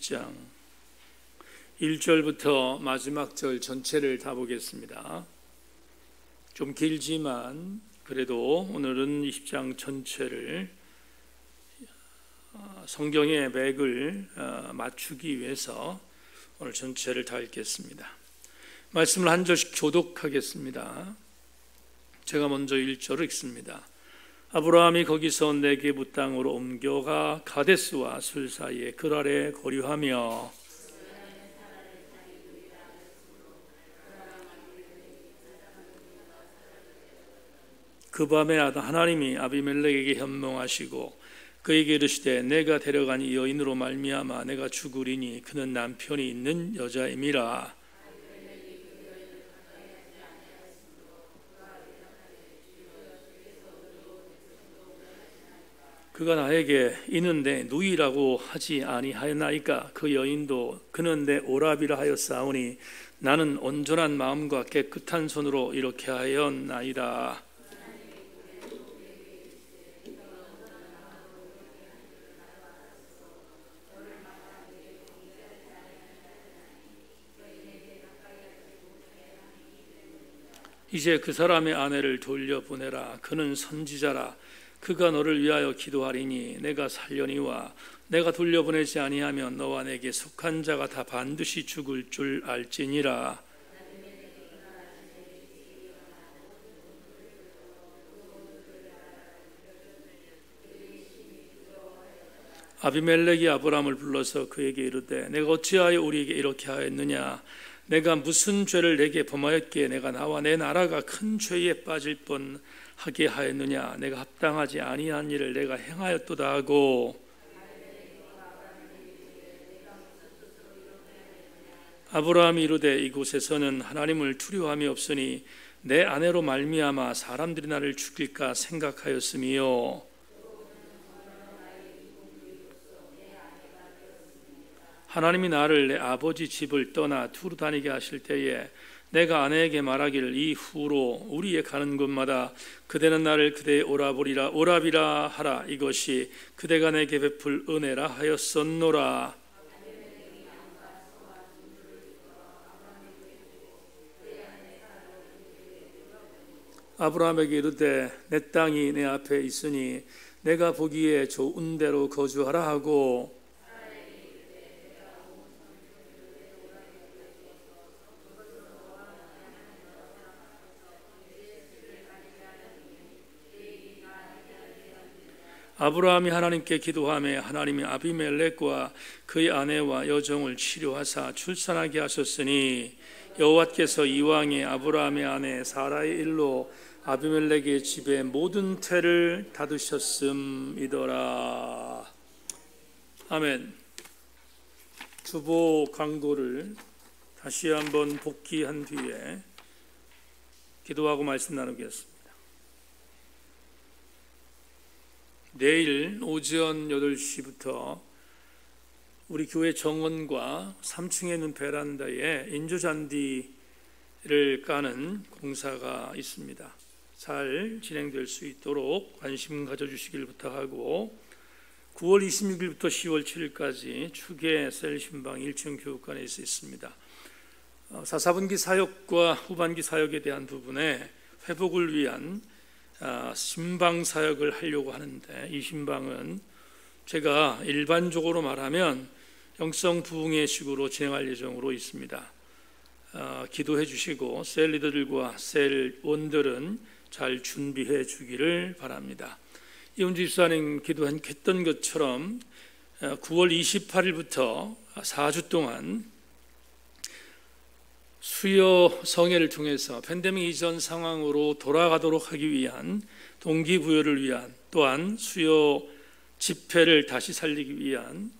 20장 1절부터 마지막 절 전체를 다 보겠습니다. 좀 길지만 그래도 오늘은 20장 전체를 성경의 맥을 맞추기 위해서 오늘 전체를 다 읽겠습니다. 말씀을 한 절씩 교독하겠습니다. 제가 먼저 1절을 읽습니다. 아브라함이 거기서 네게부 땅으로 옮겨가 가데스와 술 사이에 글 아래 거류하며 그 밤에 하나님이 아비멜렉에게 현몽하시고 그에게 이르시되 내가 데려간 이 여인으로 말미암아 내가 죽으리니 그는 남편이 있는 여자임이라. 그가 나에게 이는 내 누이라고 하지 아니하였나이까. 그 여인도 그는 내 오라비라 하였사오니 나는 온전한 마음과 깨끗한 손으로 이렇게 하였나이다. 이제 그 사람의 아내를 돌려보내라. 그는 선지자라. 그가 너를 위하여 기도하리니 내가 살려니와 내가 돌려보내지 아니하면 너와 내게 속한 자가 다 반드시 죽을 줄 알지니라. 아비멜렉이 아브라함을 불러서 그에게 이르되 내가 어찌하여 우리에게 이렇게 하였느냐. 내가 무슨 죄를 내게 범하였기에 내가 나와 내 나라가 큰 죄에 빠질 뻔하게 하였느냐. 내가 합당하지 아니한 일을 내가 행하였도다 하고 아브라함이 이르되 이곳에서는 하나님을 두려워함이 없으니 내 아내로 말미암아 사람들이 나를 죽일까 생각하였음이요. 하나님이 나를 내 아버지 집을 떠나 두루 다니게 하실 때에 내가 아내에게 말하기를 이 후로 우리의 가는 곳마다 그대는 나를 그대의 오라비라 하라. 이것이 그대가 내게 베풀 은혜라 하였었노라. 아브라함에게 이르되 내 땅이 내 앞에 있으니 내가 보기에 좋은 대로 거주하라 하고 아브라함이 하나님께 기도하며 하나님이 아비멜렉과 그의 아내와 여종을 치료하사 출산하게 하셨으니 여호와께서 이왕에 아브라함의 아내 사라의 일로 아비멜렉의 집에 모든 태를 닫으셨음이더라. 아멘. 주보 광고를 다시 한번 복귀한 뒤에 기도하고 말씀 나누겠습니다. 내일 오전 8시부터 우리 교회 정원과 3층에 있는 베란다에 인조잔디를 까는 공사가 있습니다. 잘 진행될 수 있도록 관심 가져주시길 부탁하고 9월 26일부터 10월 7일까지 추계 셀 신방 1층 교육관에 있습니다. 4분기 사역과 후반기 사역에 대한 부분에 회복을 위한 신방 사역을 하려고 하는데 이 신방은 제가 일반적으로 말하면 영성 부흥의 식으로 진행할 예정으로 있습니다. 기도해 주시고 셀 리더들과 셀 원들은 잘 준비해 주기를 바랍니다. 이은주 집사님 기도했던 것처럼 9월 28일부터 4주 동안 수요 성회를 통해서 팬데믹 이전 상황으로 돌아가도록 하기 위한 동기부여를 위한 또한 수요 집회를 다시 살리기 위한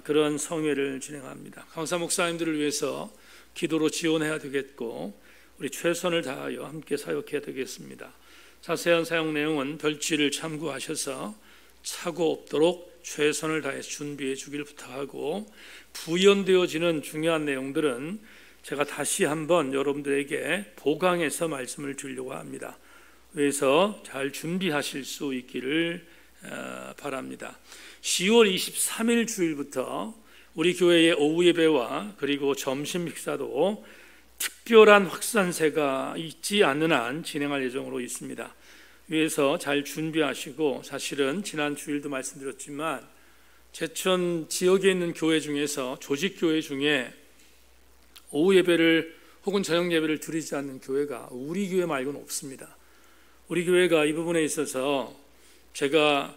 그런 성회를 진행합니다. 강사 목사님들을 위해서 기도로 지원해야 되겠고 우리 최선을 다하여 함께 사역해야 되겠습니다. 자세한 사역 내용은 별지를 참고하셔서 착오 없도록 최선을 다해 준비해 주길 부탁하고 부연되어지는 중요한 내용들은 제가 다시 한번 여러분들에게 보강해서 말씀을 드리려고 합니다. 그래서 잘 준비하실 수 있기를 바랍니다. 10월 23일 주일부터 우리 교회의 오후 예배와 그리고 점심 식사도 특별한 확산세가 있지 않는 한 진행할 예정으로 있습니다. 위에서 잘 준비하시고, 사실은 지난 주일도 말씀드렸지만 제천 지역에 있는 교회 중에서 조직교회 중에 오후 예배를 혹은 저녁 예배를 드리지 않는 교회가 우리 교회 말고는 없습니다. 우리 교회가 이 부분에 있어서 제가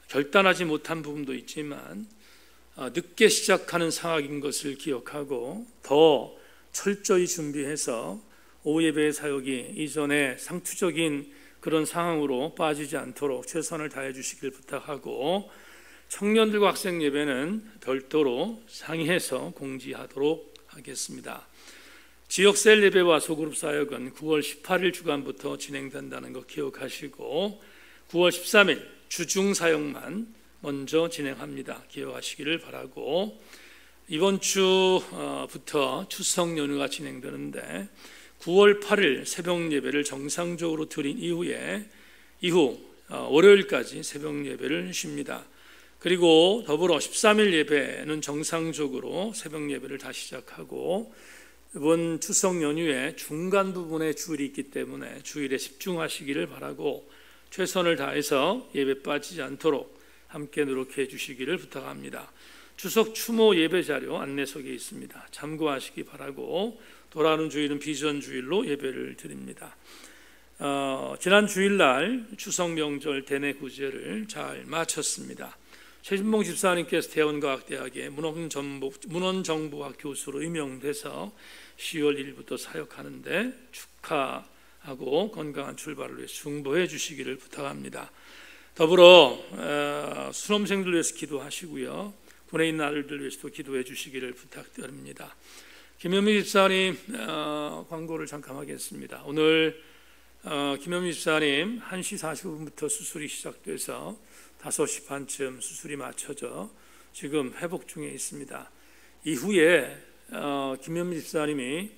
결단하지 못한 부분도 있지만 늦게 시작하는 상황인 것을 기억하고 더 철저히 준비해서 오후 예배의 사역이 이전에 상투적인 그런 상황으로 빠지지 않도록 최선을 다해 주시길 부탁하고, 청년들과 학생 예배는 별도로 상의해서 공지하도록 하겠습니다. 지역셀 예배와 소그룹 사역은 9월 18일 주간부터 진행된다는 거 기억하시고 9월 13일 주중 사역만 먼저 진행합니다. 기억하시기를 바라고, 이번 주부터 추석 연휴가 진행되는데 9월 8일 새벽 예배를 정상적으로 드린 이후 월요일까지 새벽 예배를 쉽니다. 그리고 더불어 13일 예배는 정상적으로 새벽 예배를 다시 시작하고, 이번 추석 연휴에 중간 부분에 주일이 있기 때문에 주일에 집중하시기를 바라고 최선을 다해서 예배 빠지지 않도록 함께 노력해 주시기를 부탁합니다. 추석 추모 예배 자료 안내석에 있습니다. 참고하시기 바라고, 돌아오는 주일은 비전 주일로 예배를 드립니다. 지난 주일날 추석 명절 대내 구제를 잘 마쳤습니다. 최진봉 집사님께서 대원과학대학의 문헌정보학 교수로 임명돼서 10월 1일부터 사역하는데 축하하고 건강한 출발을 위해 중보해 주시기를 부탁합니다. 더불어 수험생들 위해서 기도하시고요, 군에 있는 아들들 위해서도 기도해 주시기를 부탁드립니다. 김현미 집사님 광고를 잠깐 하겠습니다. 오늘 김현미 집사님 1시 45분부터 수술이 시작돼서 5시 반쯤 수술이 마쳐져 지금 회복 중에 있습니다. 이후에 김현미 집사님이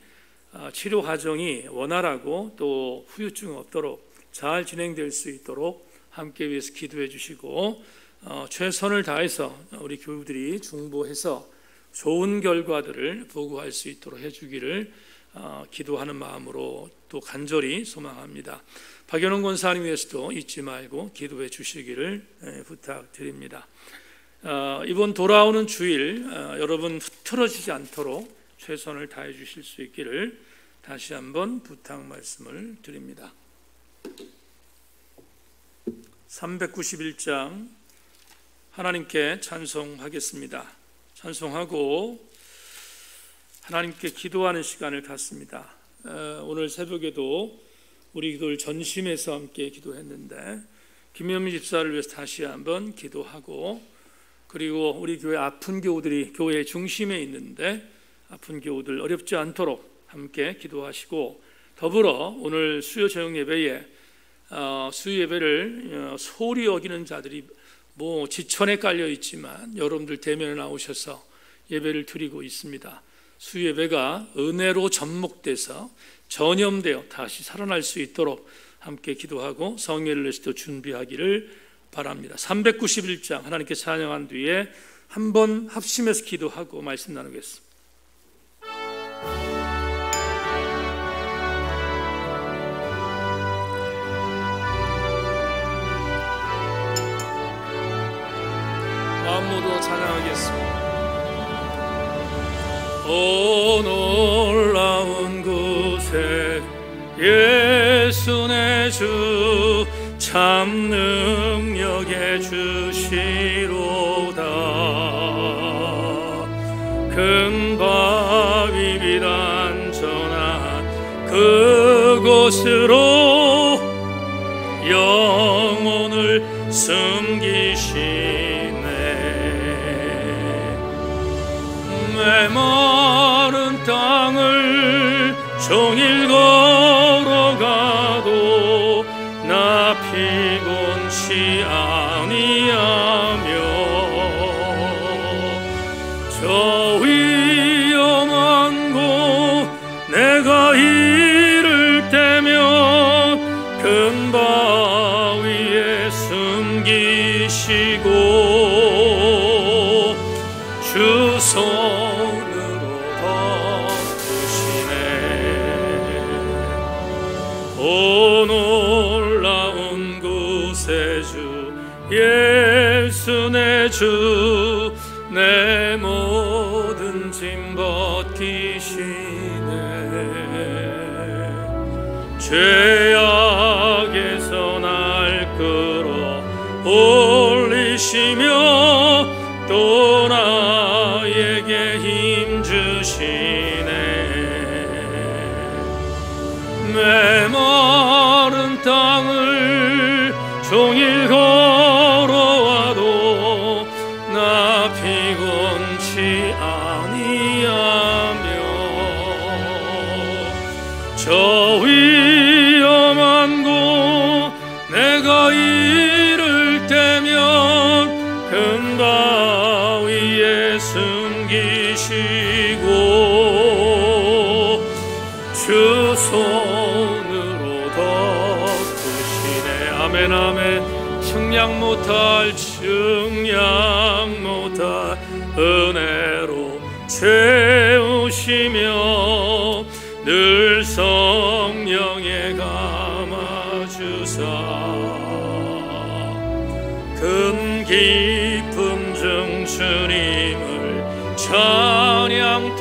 치료 과정이 원활하고 또 후유증 없도록 잘 진행될 수 있도록 함께 위해서 기도해 주시고, 최선을 다해서 우리 교우들이 중보해서 좋은 결과들을 보고할 수 있도록 해주기를 기도하는 마음으로 또 간절히 소망합니다. 박연원 권사님 위해서도 잊지 말고 기도해 주시기를 부탁드립니다. 이번 돌아오는 주일 여러분 흐트러지지 않도록 최선을 다해 주실 수 있기를 다시 한번 부탁 말씀을 드립니다. 391장 하나님께 찬송하겠습니다. 찬송하고 하나님께 기도하는 시간을 갖습니다. 오늘 새벽에도 우리 기도를 전심해서 함께 기도했는데 김현미 집사를 위해서 다시 한번 기도하고, 그리고 우리 교회 아픈 교우들이 교회 중심에 있는데 아픈 교우들 어렵지 않도록 함께 기도하시고, 더불어 오늘 수요 저녁 예배에 수요 예배를 소홀히 여기는 자들이 지천에 깔려 있지만 여러분들 대면에 나오셔서 예배를 드리고 있습니다. 수요 예배가 은혜로 접목돼서 전염되어 다시 살아날 수 있도록 함께 기도하고 성회를 위해서도 준비하기를 바랍니다. 391장 하나님께 찬양한 뒤에 한번 합심해서 기도하고 말씀 나누겠습니다. 마음 모두 찬양하겠습니다. 오 놀라운 구세 예수 내 주 참 능력의 주시로다. 큰 바위 빛 안전한 그곳으로 영혼을 숨기시네. 메마른 땅을 종일 걸어가도 나 피곤치 아니하며 저 위험한 곳 내가 이를 때면 큰 바위에 숨기시고 주 손 덮으시네. 오 놀라운 구세주 예수 내 주, 내 모든 짐 벗기시네. 죄악에서 날 끌어 올리시며 또 나에게 힘 주시네. 메마른 땅을 종일 걸어와도 나 피곤치 아니하며 저 위험한 곳 내가 이를 때면 큰 바위에 숨기시고 주 손으로 덮으시네. 아멘 아멘. 측량 못할 은혜로 채우시며 늘 성령에 감아주사 큰 기쁨 중 주님을 찬양토록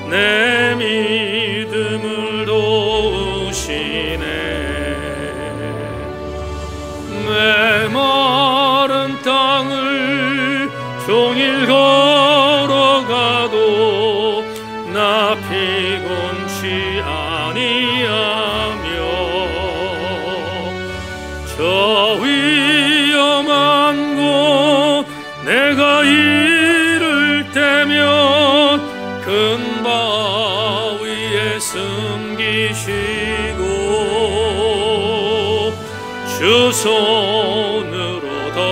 내 믿음을 도우시네. 메마른 땅을 종일 걸어가도 나 피곤치 아니하며 저 위험한 곳 내가 이를 때면 큰 바위에 숨기시고 주 손으로 덮으시네.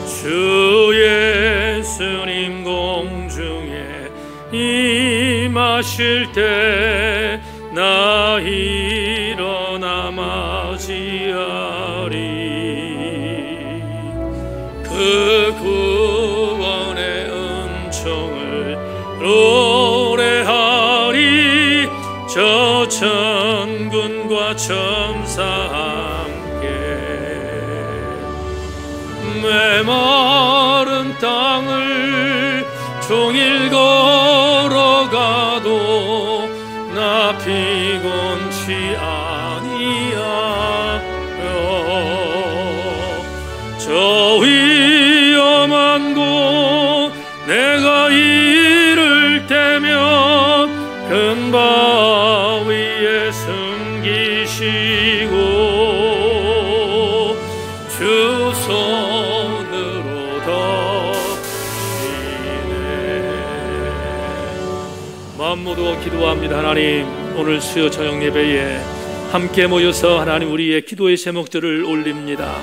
주 예수님 공중에 임하실 때 나 일어나 맞이하리. 그 구원의 은총을 노래하리. 저 천군과 천사 함께 메마른 땅을 종일 걸어가도 나 피곤치 아니하며 저 위험한 곳 내가 이를 때면 큰 바위에 숨기시고 주 손으로 덮으시네. 마음 모두 기도합니다. 하나님, 오늘 수요 저녁 예배에 함께 모여서 하나님 우리의 기도의 제목들을 올립니다.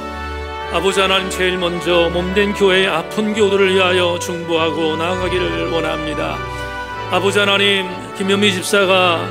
아버지 하나님, 제일 먼저 몸된 교회의 아픈 교우들을 위하여 중보하고 나아가기를 원합니다. 아버지 하나님, 김현미 집사가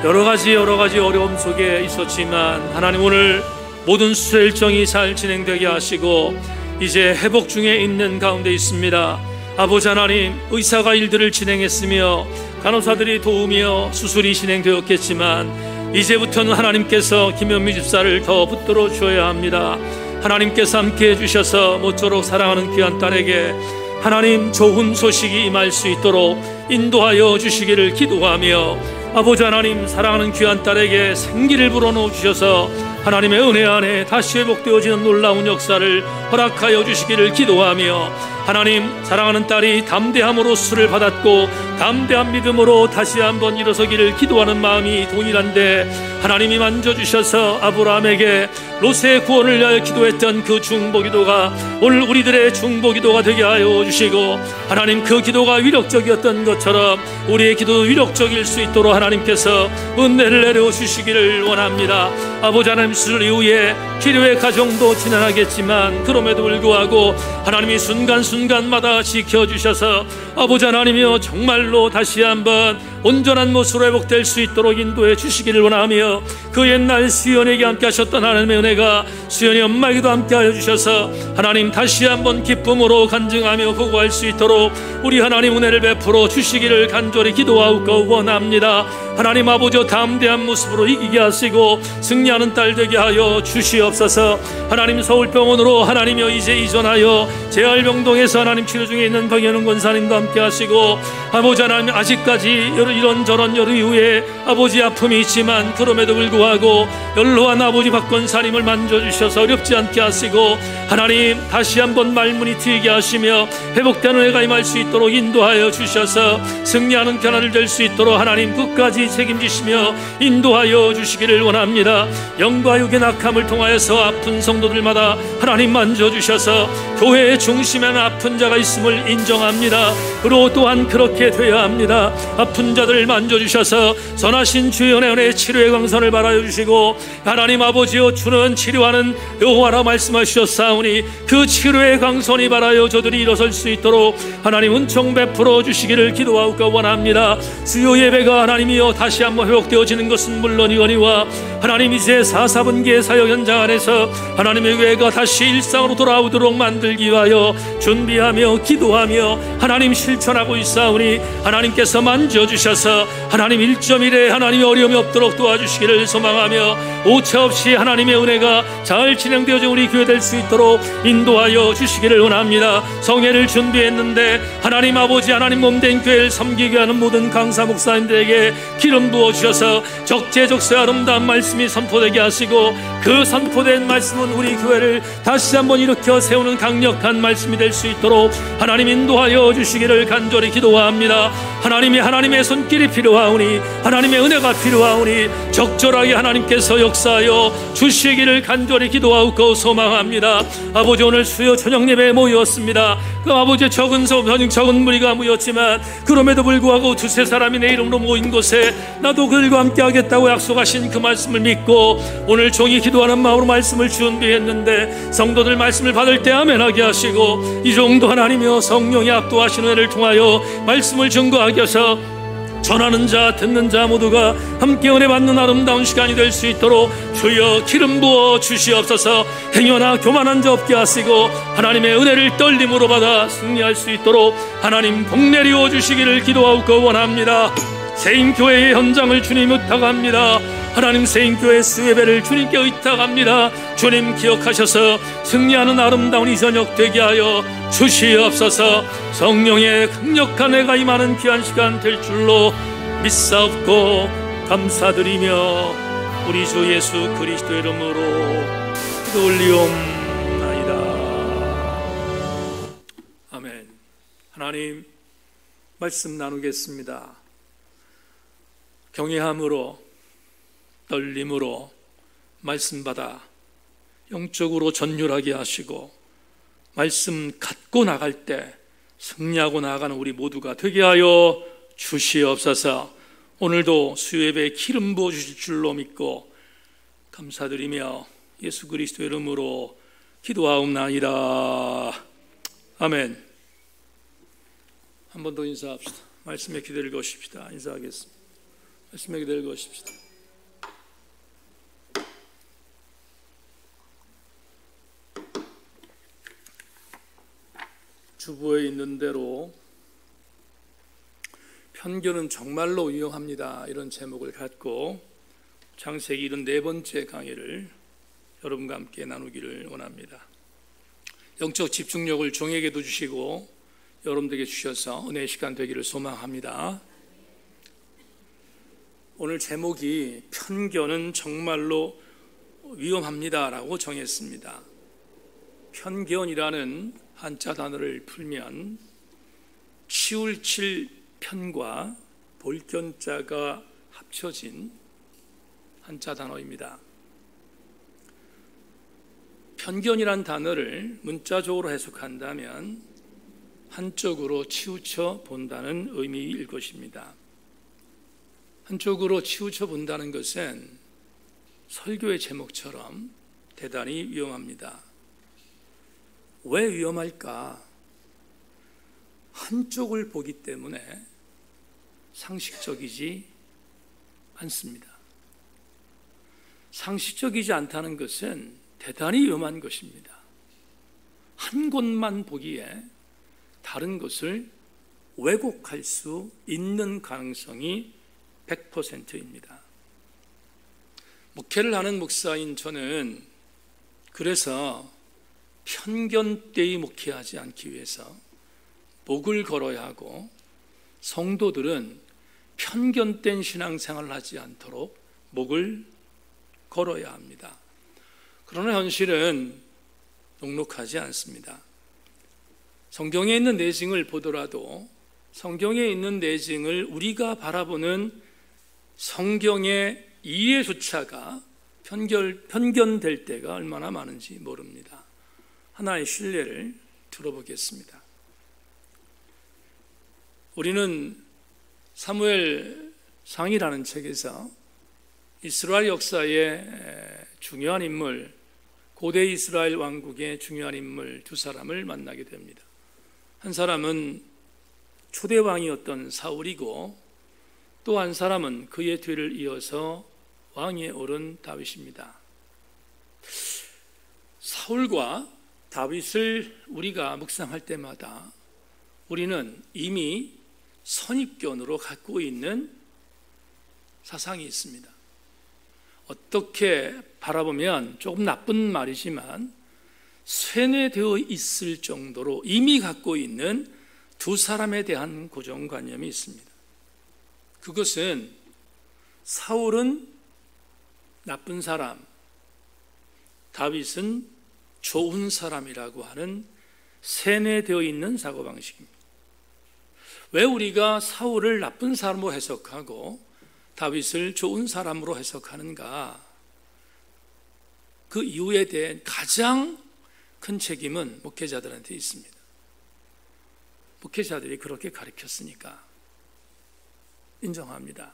여러 가지 어려움 속에 있었지만 하나님 오늘 모든 수술 일정이 잘 진행되게 하시고 이제 회복 중에 있는 가운데 있습니다. 아버지 하나님, 의사가 일들을 진행했으며 간호사들이 도우며 수술이 진행되었겠지만 이제부터는 하나님께서 김현미 집사를 더 붙들어 주어야 합니다. 하나님께서 함께 해주셔서 모쪼록 사랑하는 귀한 딸에게 하나님 좋은 소식이 임할 수 있도록 인도하여 주시기를 기도하며 아버지 하나님, 사랑하는 귀한 딸에게 생기를 불어넣어 주셔서 하나님의 은혜 안에 다시 회복되어지는 놀라운 역사를 허락하여 주시기를 기도하며 하나님, 사랑하는 딸이 담대함으로 수술을 받았고 담대한 믿음으로 다시 한번 일어서기를 기도하는 마음이 동일한데 하나님이 만져주셔서 아브라함에게 롯의 구원을 위하여 기도했던 그 중보기도가 오늘 우리들의 중보기도가 되게 하여 주시고 하나님, 그 기도가 위력적이었던 것처럼 우리의 기도도 위력적일 수 있도록 하나님께서 은혜를 내려주시기를 원합니다. 아버지 하나님, 수술 이후에 치료의 과정도 지난하겠지만 그럼에도 불구하고 하나님이 순간순간마다 지켜주셔서 아버지 하나님이여 정말로 다시 한번 온전한 모습으로 회복될 수 있도록 인도해 주시기를 원하며, 그 옛날 수연에게 함께 하셨던 하나님의 은혜가 수연이 엄마에게도 함께 하여 주셔서 하나님 다시 한번 기쁨으로 간증하며 보고할 수 있도록 우리 하나님 은혜를 베풀어 주시기를 간절히 기도하고 원합니다. 하나님 아버지, 담대한 모습으로 이기게 하시고 승리하는 딸 되게 하여 주시옵소서. 하나님 서울병원으로 하나님여 이제 이전하여 재활병동에서 하나님 치료 중에 있는 박연웅 권사님도 함께 하시고, 아버지 하나님 아직까지 이런저런 여러 이후에 아버지 아픔이 있지만 그럼에도 불구하고 연로한 아버지 박 권사님을 만져주셔서 어렵지 않게 하시고, 하나님 다시 한번 말문이 트이게 하시며 회복되는 은혜가 임할 수 있도록 인도하여 주셔서 승리하는 변화를 될 수 있도록 하나님 끝까지 책임지시며 인도하여 주시기를 원합니다. 영과 육의 낙함을 통하여서 아픈 성도들마다 하나님 만져주셔서 교회의 중심에는 아픈 자가 있음을 인정합니다. 그리고 또한 그렇게 되어야 합니다. 아픈 자들을 만져주셔서 선하신 주의 은혜의 치료의 광선을 발하여 주시고, 하나님 아버지여 주는 치료하는 여호와라 말씀하셨사오니 그 치료의 광선이 발하여 저들이 일어설 수 있도록 하나님 은총 베풀어 주시기를 기도하고 원합니다. 수요 예배가 하나님이여 다시 한번 회복되어지는 것은 물론이거니와 하나님 이제 4분기의 사역 현장 안에서 하나님의 교회가 다시 일상으로 돌아오도록 만들기 위하여 준비하며 기도하며 하나님 실천하고 있사오니 하나님께서 만져주셔서 하나님 1.1에 하나님의 어려움이 없도록 도와주시기를 소망하며 오차 없이 하나님의 은혜가 잘 진행되어져 우리 교회 될 수 있도록 인도하여 주시기를 원합니다. 성회를 준비했는데 하나님 아버지, 하나님 몸된 교회를 섬기게 하는 모든 강사 목사님들에게 기름 부어주셔서 적재적소의 아름다운 말씀이 선포되게 하시고, 그 선포된 말씀은 우리 교회를 다시 한번 일으켜 세우는 강력한 말씀이 될 수 있도록 하나님 인도하여 주시기를 간절히 기도합니다. 하나님의 손길이 필요하오니, 하나님의 은혜가 필요하오니 적절하게 하나님께서 역사하여 주시기를 간절히 기도하고 소망합니다. 아버지, 오늘 수요 저녁 예배에 모였습니다. 그 아버지 적은 무리가 모였지만 그럼에도 불구하고 두세 사람이 내 이름으로 모인 곳에 나도 그들과 함께 하겠다고 약속하신 그 말씀을 믿고 오늘 종이 기도하는 마음으로 말씀을 준비했는데, 성도들 말씀을 받을 때 아멘하게 하시고 이 정도 하나님이여 성령이 압도하시는 은혜를 통하여 말씀을 증거하게 하셔 전하는 자 듣는 자 모두가 함께 은혜 받는 아름다운 시간이 될 수 있도록 주여 기름 부어 주시옵소서. 행여나 교만한 자 없게 하시고 하나님의 은혜를 떨림으로 받아 승리할 수 있도록 하나님 복 내리어 주시기를 기도하고 원합니다. 세인교회의 현장을 주님 의탁합니다. 하나님 세인교회 수예배를 주님께 의탁합니다. 주님 기억하셔서 승리하는 아름다운 이 저녁 되게 하여 주시옵소서. 성령의 강력한 애가 임하는 귀한 시간 될 줄로 믿사옵고 감사드리며 우리 주 예수 그리스도 이름으로 기도 올리옵나이다. 아멘. 하나님 말씀 나누겠습니다. 경외함으로 떨림으로 말씀 받아 영적으로 전율하게 하시고 말씀 갖고 나갈 때 승리하고 나아가는 우리 모두가 되게 하여 주시옵소서. 오늘도 수요예배에 기름 부어 주실 줄로 믿고 감사드리며 예수 그리스도 이름으로 기도하옵나이다. 아멘. 한 번 더 인사합시다. 말씀에 기대를 거십시다. 인사하겠습니다. 말씀에 기대를 거십시다. 주보에 있는 대로 편견은 정말로 위험합니다, 이런 제목을 갖고 창세기 74번째 강의를 여러분과 함께 나누기를 원합니다. 영적 집중력을 종에게도 주시고 여러분들에게 주셔서 은혜의 시간 되기를 소망합니다. 오늘 제목이 편견은 정말로 위험합니다 라고 정했습니다. 편견이라는 한자 단어를 풀면 치울칠 편과 볼견자가 합쳐진 한자 단어입니다. 편견이란 단어를 문자적으로 해석한다면 한쪽으로 치우쳐 본다는 의미일 것입니다. 한쪽으로 치우쳐 본다는 것은 설교의 제목처럼 대단히 위험합니다. 왜 위험할까? 한쪽을 보기 때문에 상식적이지 않습니다. 상식적이지 않다는 것은 대단히 위험한 것입니다. 한 곳만 보기에 다른 것을 왜곡할 수 있는 가능성이 100%입니다. 목회를 하는 목사인 저는 그래서 편견되이 목회하지 않기 위해서 목을 걸어야 하고, 성도들은 편견된 신앙생활을 하지 않도록 목을 걸어야 합니다. 그러나 현실은 녹록하지 않습니다. 성경에 있는 내징을 보더라도 성경에 있는 내징을 우리가 바라보는 성경의 이해조차가 편견될 때가 얼마나 많은지 모릅니다. 하나의 신뢰를 들어보겠습니다. 우리는 사무엘상이라는 책에서 이스라엘 역사의 중요한 인물, 고대 이스라엘 왕국의 중요한 인물 두 사람을 만나게 됩니다. 한 사람은 초대 왕이었던 사울이고, 또 한 사람은 그의 뒤를 이어서 왕위에 오른 다윗입니다. 사울과 다윗을 우리가 묵상할 때마다 우리는 이미 선입견으로 갖고 있는 사상이 있습니다. 어떻게 바라보면 조금 나쁜 말이지만 쇠뇌되어 있을 정도로 이미 갖고 있는 두 사람에 대한 고정관념이 있습니다. 그것은 사울은 나쁜 사람, 다윗은 좋은 사람이라고 하는 세뇌되어 있는 사고방식입니다. 왜 우리가 사울을 나쁜 사람으로 해석하고 다윗을 좋은 사람으로 해석하는가? 그 이유에 대한 가장 큰 책임은 목회자들한테 있습니다. 목회자들이 그렇게 가르쳤으니까 인정합니다.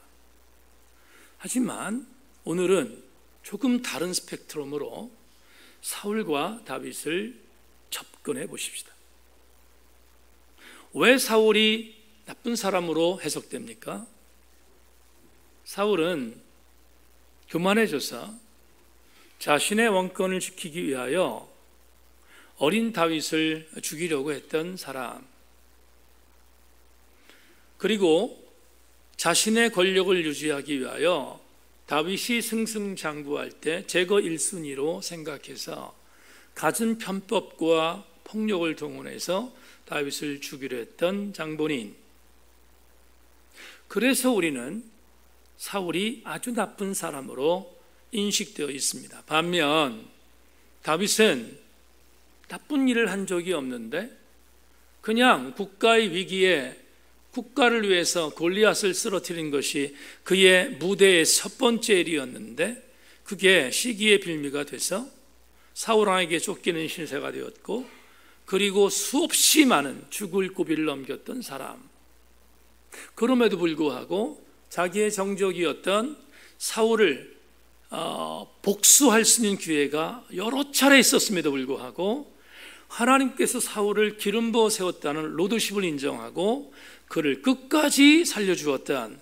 하지만 오늘은 조금 다른 스펙트럼으로 사울과 다윗을 접근해 보십시다. 왜 사울이 나쁜 사람으로 해석됩니까? 사울은 교만해져서 자신의 왕권을 지키기 위하여 어린 다윗을 죽이려고 했던 사람, 그리고 자신의 권력을 유지하기 위하여 다윗이 승승장구할 때 제거 1순위로 생각해서 갖은 편법과 폭력을 동원해서 다윗을 죽이려 했던 장본인. 그래서 우리는 사울이 아주 나쁜 사람으로 인식되어 있습니다. 반면 다윗은 나쁜 일을 한 적이 없는데 그냥 국가의 위기에 국가를 위해서 골리앗을 쓰러뜨린 것이 그의 무대의 첫 번째 일이었는데 그게 시기의 빌미가 돼서 사울 왕에게 쫓기는 신세가 되었고, 그리고 수없이 많은 죽을 고비를 넘겼던 사람. 그럼에도 불구하고 자기의 정적이었던 사울을 복수할 수 있는 기회가 여러 차례 있었음에도 불구하고 하나님께서 사울을 기름 부어 세웠다는 로드십을 인정하고 그를 끝까지 살려주었던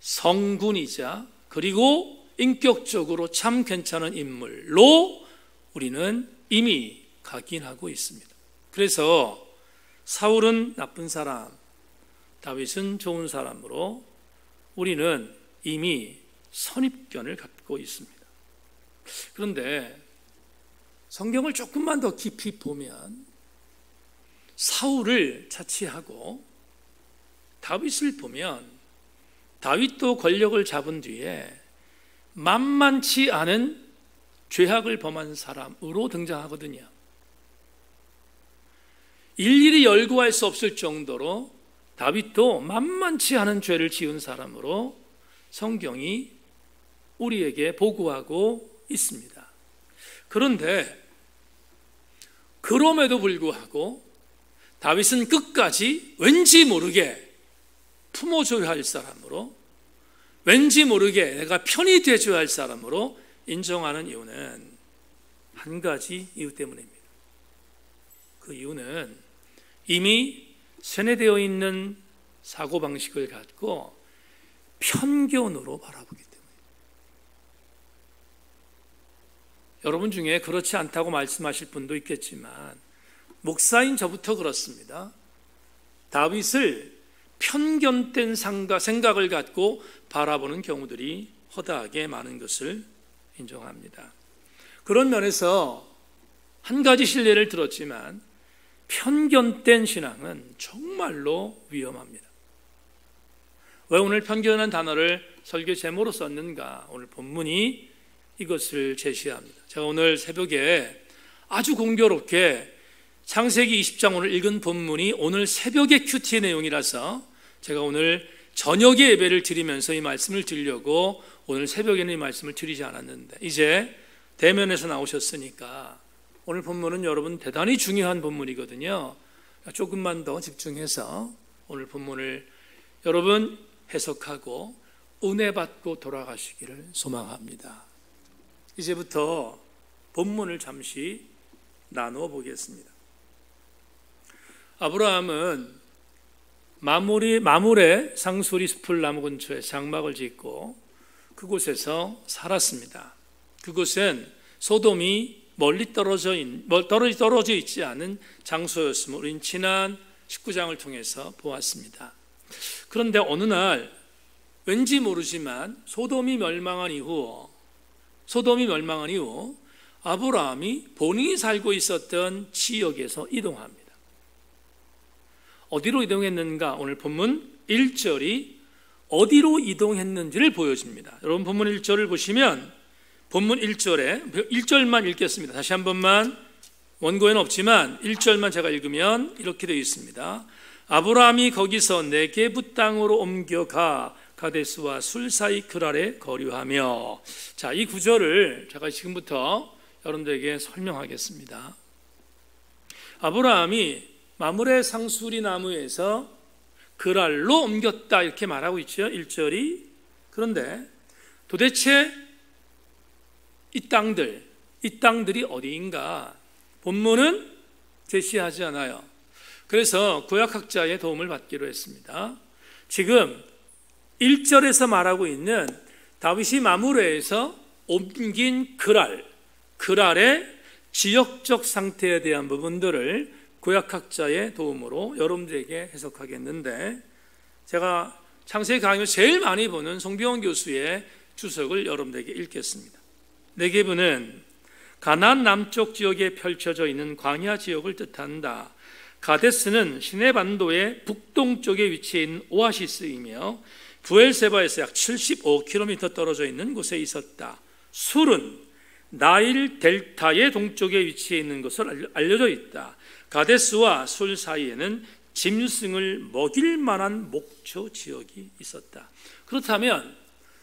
성군이자 그리고 인격적으로 참 괜찮은 인물로 우리는 이미 각인하고 있습니다. 그래서 사울은 나쁜 사람, 다윗은 좋은 사람으로 우리는 이미 선입견을 갖고 있습니다. 그런데 성경을 조금만 더 깊이 보면 사울을 차치하고 다윗을 보면 다윗도 권력을 잡은 뒤에 만만치 않은 죄악을 범한 사람으로 등장하거든요. 일일이 열거할 수 없을 정도로 다윗도 만만치 않은 죄를 지은 사람으로 성경이 우리에게 보고하고 있습니다. 그런데 그럼에도 불구하고 다윗은 끝까지 왠지 모르게 품어줘야 할 사람으로, 왠지 모르게 내가 편이 돼줘야 할 사람으로 인정하는 이유는 한 가지 이유 때문입니다. 그 이유는 이미 세뇌되어 있는 사고방식을 갖고 편견으로 바라보기 때문에. 여러분 중에 그렇지 않다고 말씀하실 분도 있겠지만 목사인 저부터 그렇습니다. 다윗을 편견된 생각을 갖고 바라보는 경우들이 허다하게 많은 것을 인정합니다. 그런 면에서 한 가지 신뢰를 들었지만 편견된 신앙은 정말로 위험합니다. 왜 오늘 편견이라는 단어를 설교 제목으로 썼는가? 오늘 본문이 이것을 제시합니다. 제가 오늘 새벽에 아주 공교롭게 창세기 20장 오늘 읽은 본문이 오늘 새벽의 큐티의 내용이라서 제가 오늘 저녁에 예배를 드리면서 이 말씀을 드리려고 오늘 새벽에는 이 말씀을 드리지 않았는데 이제 대면에서 나오셨으니까 오늘 본문은 여러분 대단히 중요한 본문이거든요. 조금만 더 집중해서 오늘 본문을 여러분 해석하고 은혜 받고 돌아가시기를 소망합니다. 이제부터 본문을 잠시 나누어 보겠습니다. 아브라함은 마므레 상수리 숲을 나무 근처에 장막을 짓고 그곳에서 살았습니다. 그곳은 소돔이 멀리 떨어져 있지 않은 장소였음을 우린 지난 19장을 통해서 보았습니다. 그런데 어느 날 왠지 모르지만 소돔이 멸망한 이후 아브라함이 본인이 살고 있었던 지역에서 이동합니다. 어디로 이동했는가? 오늘 본문 1절이 어디로 이동했는지를 보여줍니다. 여러분 본문 1절을 보시면 본문 1절만 읽겠습니다. 다시 한 번만, 원고에는 없지만 1절만 제가 읽으면 이렇게 되어 있습니다. 아브라함이 거기서 네게부 땅으로 옮겨가 가데스와 술 사이 그랄에 거류하며. 자, 이 구절을 제가 지금부터 여러분들에게 설명하겠습니다. 아브라함이 마므레 상수리 나무에서 그랄로 옮겼다 이렇게 말하고 있죠. 1절이. 그런데 도대체 이 땅들이 어디인가? 본문은 제시하지 않아요. 그래서 구약학자의 도움을 받기로 했습니다. 지금 1절에서 말하고 있는 다윗이 마므레에서 옮긴 그랄의 지역적 상태에 대한 부분들을 구약학자의 도움으로 여러분들에게 해석하겠는데, 제가 창세기 강의를 제일 많이 보는 송병원 교수의 주석을 여러분들에게 읽겠습니다. 네게부는 가나안 남쪽 지역에 펼쳐져 있는 광야 지역을 뜻한다. 가데스는 시내 반도의 북동쪽에 위치해 있는 오아시스이며 부엘세바에서 약 75km 떨어져 있는 곳에 있었다. 술은 나일 델타의 동쪽에 위치해 있는 것으로 알려져 있다. 가데스와 술 사이에는 짐승을 먹일 만한 목초 지역이 있었다. 그렇다면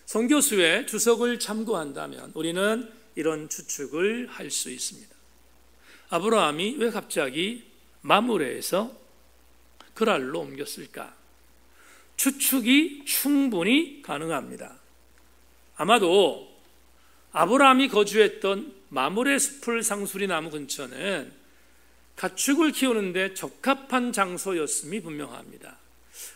성교수의 주석을 참고한다면 우리는 이런 추측을 할 수 있습니다. 아브라함이 왜 갑자기 마므레에서 그랄로 옮겼을까? 추측이 충분히 가능합니다. 아마도 아브라함이 거주했던 마므레 숲을 상수리 나무 근처는 가축을 키우는데 적합한 장소였음이 분명합니다.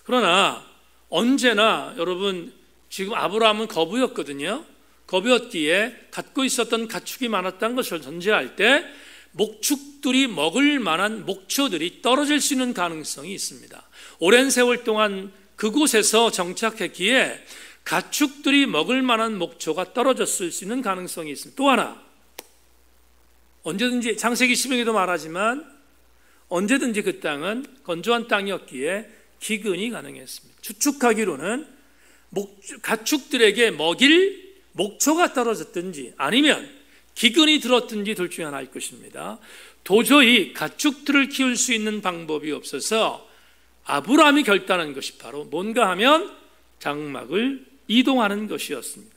그러나 언제나 여러분 지금 아브라함은 거부였거든요. 거부였기에 갖고 있었던 가축이 많았다는 것을 전제할 때 목축들이 먹을 만한 목초들이 떨어질 수 있는 가능성이 있습니다. 오랜 세월 동안 그곳에서 정착했기에 가축들이 먹을 만한 목초가 떨어졌을 수 있는 가능성이 있습니다. 또 하나, 언제든지 창세기 10장에도 말하지만 언제든지 그 땅은 건조한 땅이었기에 기근이 가능했습니다. 추측하기로는 가축들에게 먹일 목초가 떨어졌든지 아니면 기근이 들었든지 둘 중에 하나일 것입니다. 도저히 가축들을 키울 수 있는 방법이 없어서 아브라함이 결단한 것이 바로 뭔가 하면 장막을 이동하는 것이었습니다.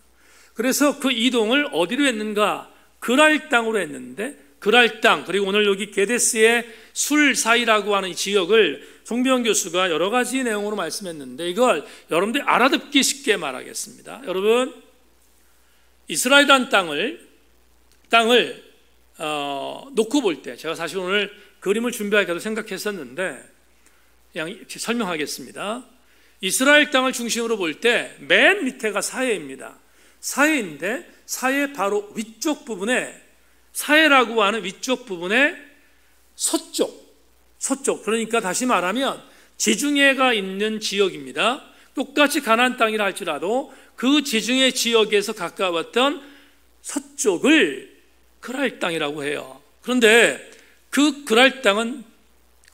그래서 그 이동을 어디로 했는가? 그랄 땅으로 했는데, 그랄 땅, 그리고 오늘 여기 게데스의 술 사이라고 하는 이 지역을 송병원 교수가 여러 가지 내용으로 말씀했는데 이걸 여러분들이 알아듣기 쉽게 말하겠습니다. 여러분, 이스라엘이라는 땅을 놓고 볼 때, 제가 사실 오늘 그림을 준비하기도 생각했었는데 그냥 설명하겠습니다. 이스라엘 땅을 중심으로 볼 때 맨 밑에가 사해입니다. 사해인데 사해 바로 위쪽 부분에, 사해라고 하는 위쪽 부분에 서쪽, 그러니까 다시 말하면 지중해가 있는 지역입니다. 똑같이 가나안 땅이라 할지라도 그 지중해 지역에서 가까웠던 서쪽을 그랄 땅이라고 해요. 그런데 그 그랄 땅은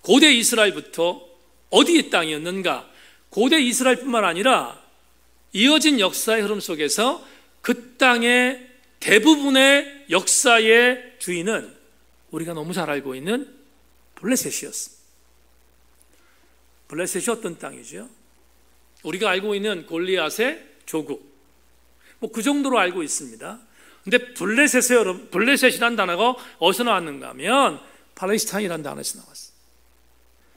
고대 이스라엘부터 어디의 땅이었는가? 고대 이스라엘뿐만 아니라 이어진 역사의 흐름 속에서 그 땅의 대부분의 역사의 주인은 우리가 너무 잘 알고 있는 블레셋이었습니다. 블레셋이 어떤 땅이죠? 우리가 알고 있는 골리앗의 조국, 뭐 그 정도로 알고 있습니다. 근데 블레셋이라는 단어가 어디서 나왔는가 하면 팔레스타인이라는 단어에서 나왔어요.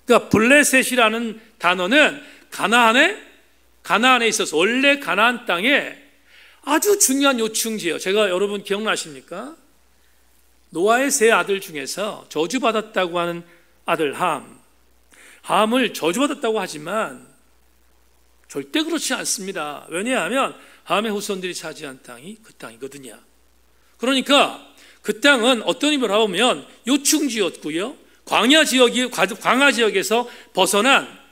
그러니까 블레셋이라는 단어는 가나안에 있어서 원래 가나안 땅에 아주 중요한 요충지예요. 제가 여러분 기억나십니까? 노아의 세 아들 중에서 저주받았다고 하는 아들 함을 저주받았다고 하지만 절대 그렇지 않습니다. 왜냐하면 함의 후손들이 차지한 땅이 그 땅이거든요. 그러니까 그 땅은 어떤 의미로 하면 요충지였고요, 광야 지역에서 벗어난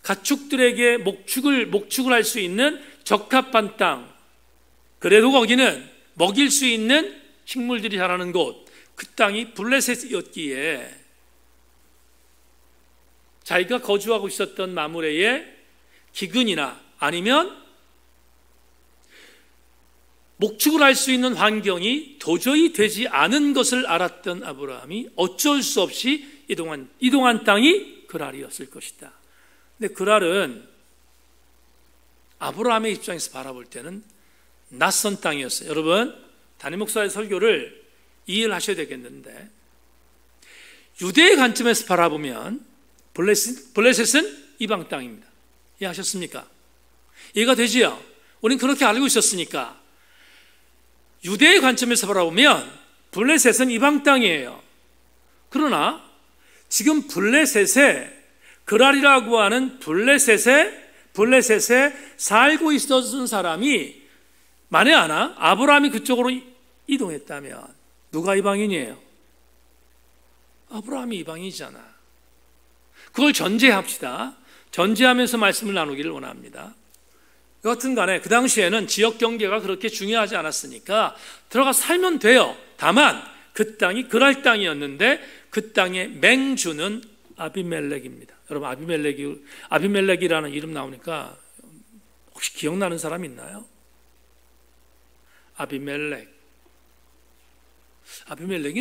가축들에게 목축을 할 수 있는 적합한 땅, 그래도 거기는 먹일 수 있는 식물들이 자라는 곳, 그 땅이 블레셋이었기에 자기가 거주하고 있었던 마므레의 기근이나 아니면 목축을 할 수 있는 환경이 도저히 되지 않은 것을 알았던 아브라함이 어쩔 수 없이 이동한 땅이 그랄이었을 것이다. 근데 그랄은 아브라함의 입장에서 바라볼 때는 낯선 땅이었어요. 여러분, 담임 목사의 설교를 이해를 하셔야 되겠는데, 유대의 관점에서 바라보면 블레셋은 이방 땅입니다. 이해하셨습니까? 이해가 되지요? 우린 그렇게 알고 있었으니까. 유대의 관점에서 바라보면 블레셋은 이방 땅이에요. 그러나 지금 그랄이라고 하는 블레셋에 살고 있었던 사람이 만에 하나 아브라함이 그쪽으로 이동했다면 누가 이방인이에요? 아브라함이 이방인이잖아. 그걸 전제합시다. 전제하면서 말씀을 나누기를 원합니다. 여하튼 간에 그 당시에는 지역 경계가 그렇게 중요하지 않았으니까 들어가 살면 돼요. 다만 그 땅이 그랄 땅이었는데 그 땅의 맹주는 아비멜렉입니다. 여러분, 아비멜렉이라는 이름 나오니까 혹시 기억나는 사람 있나요? 아비멜렉이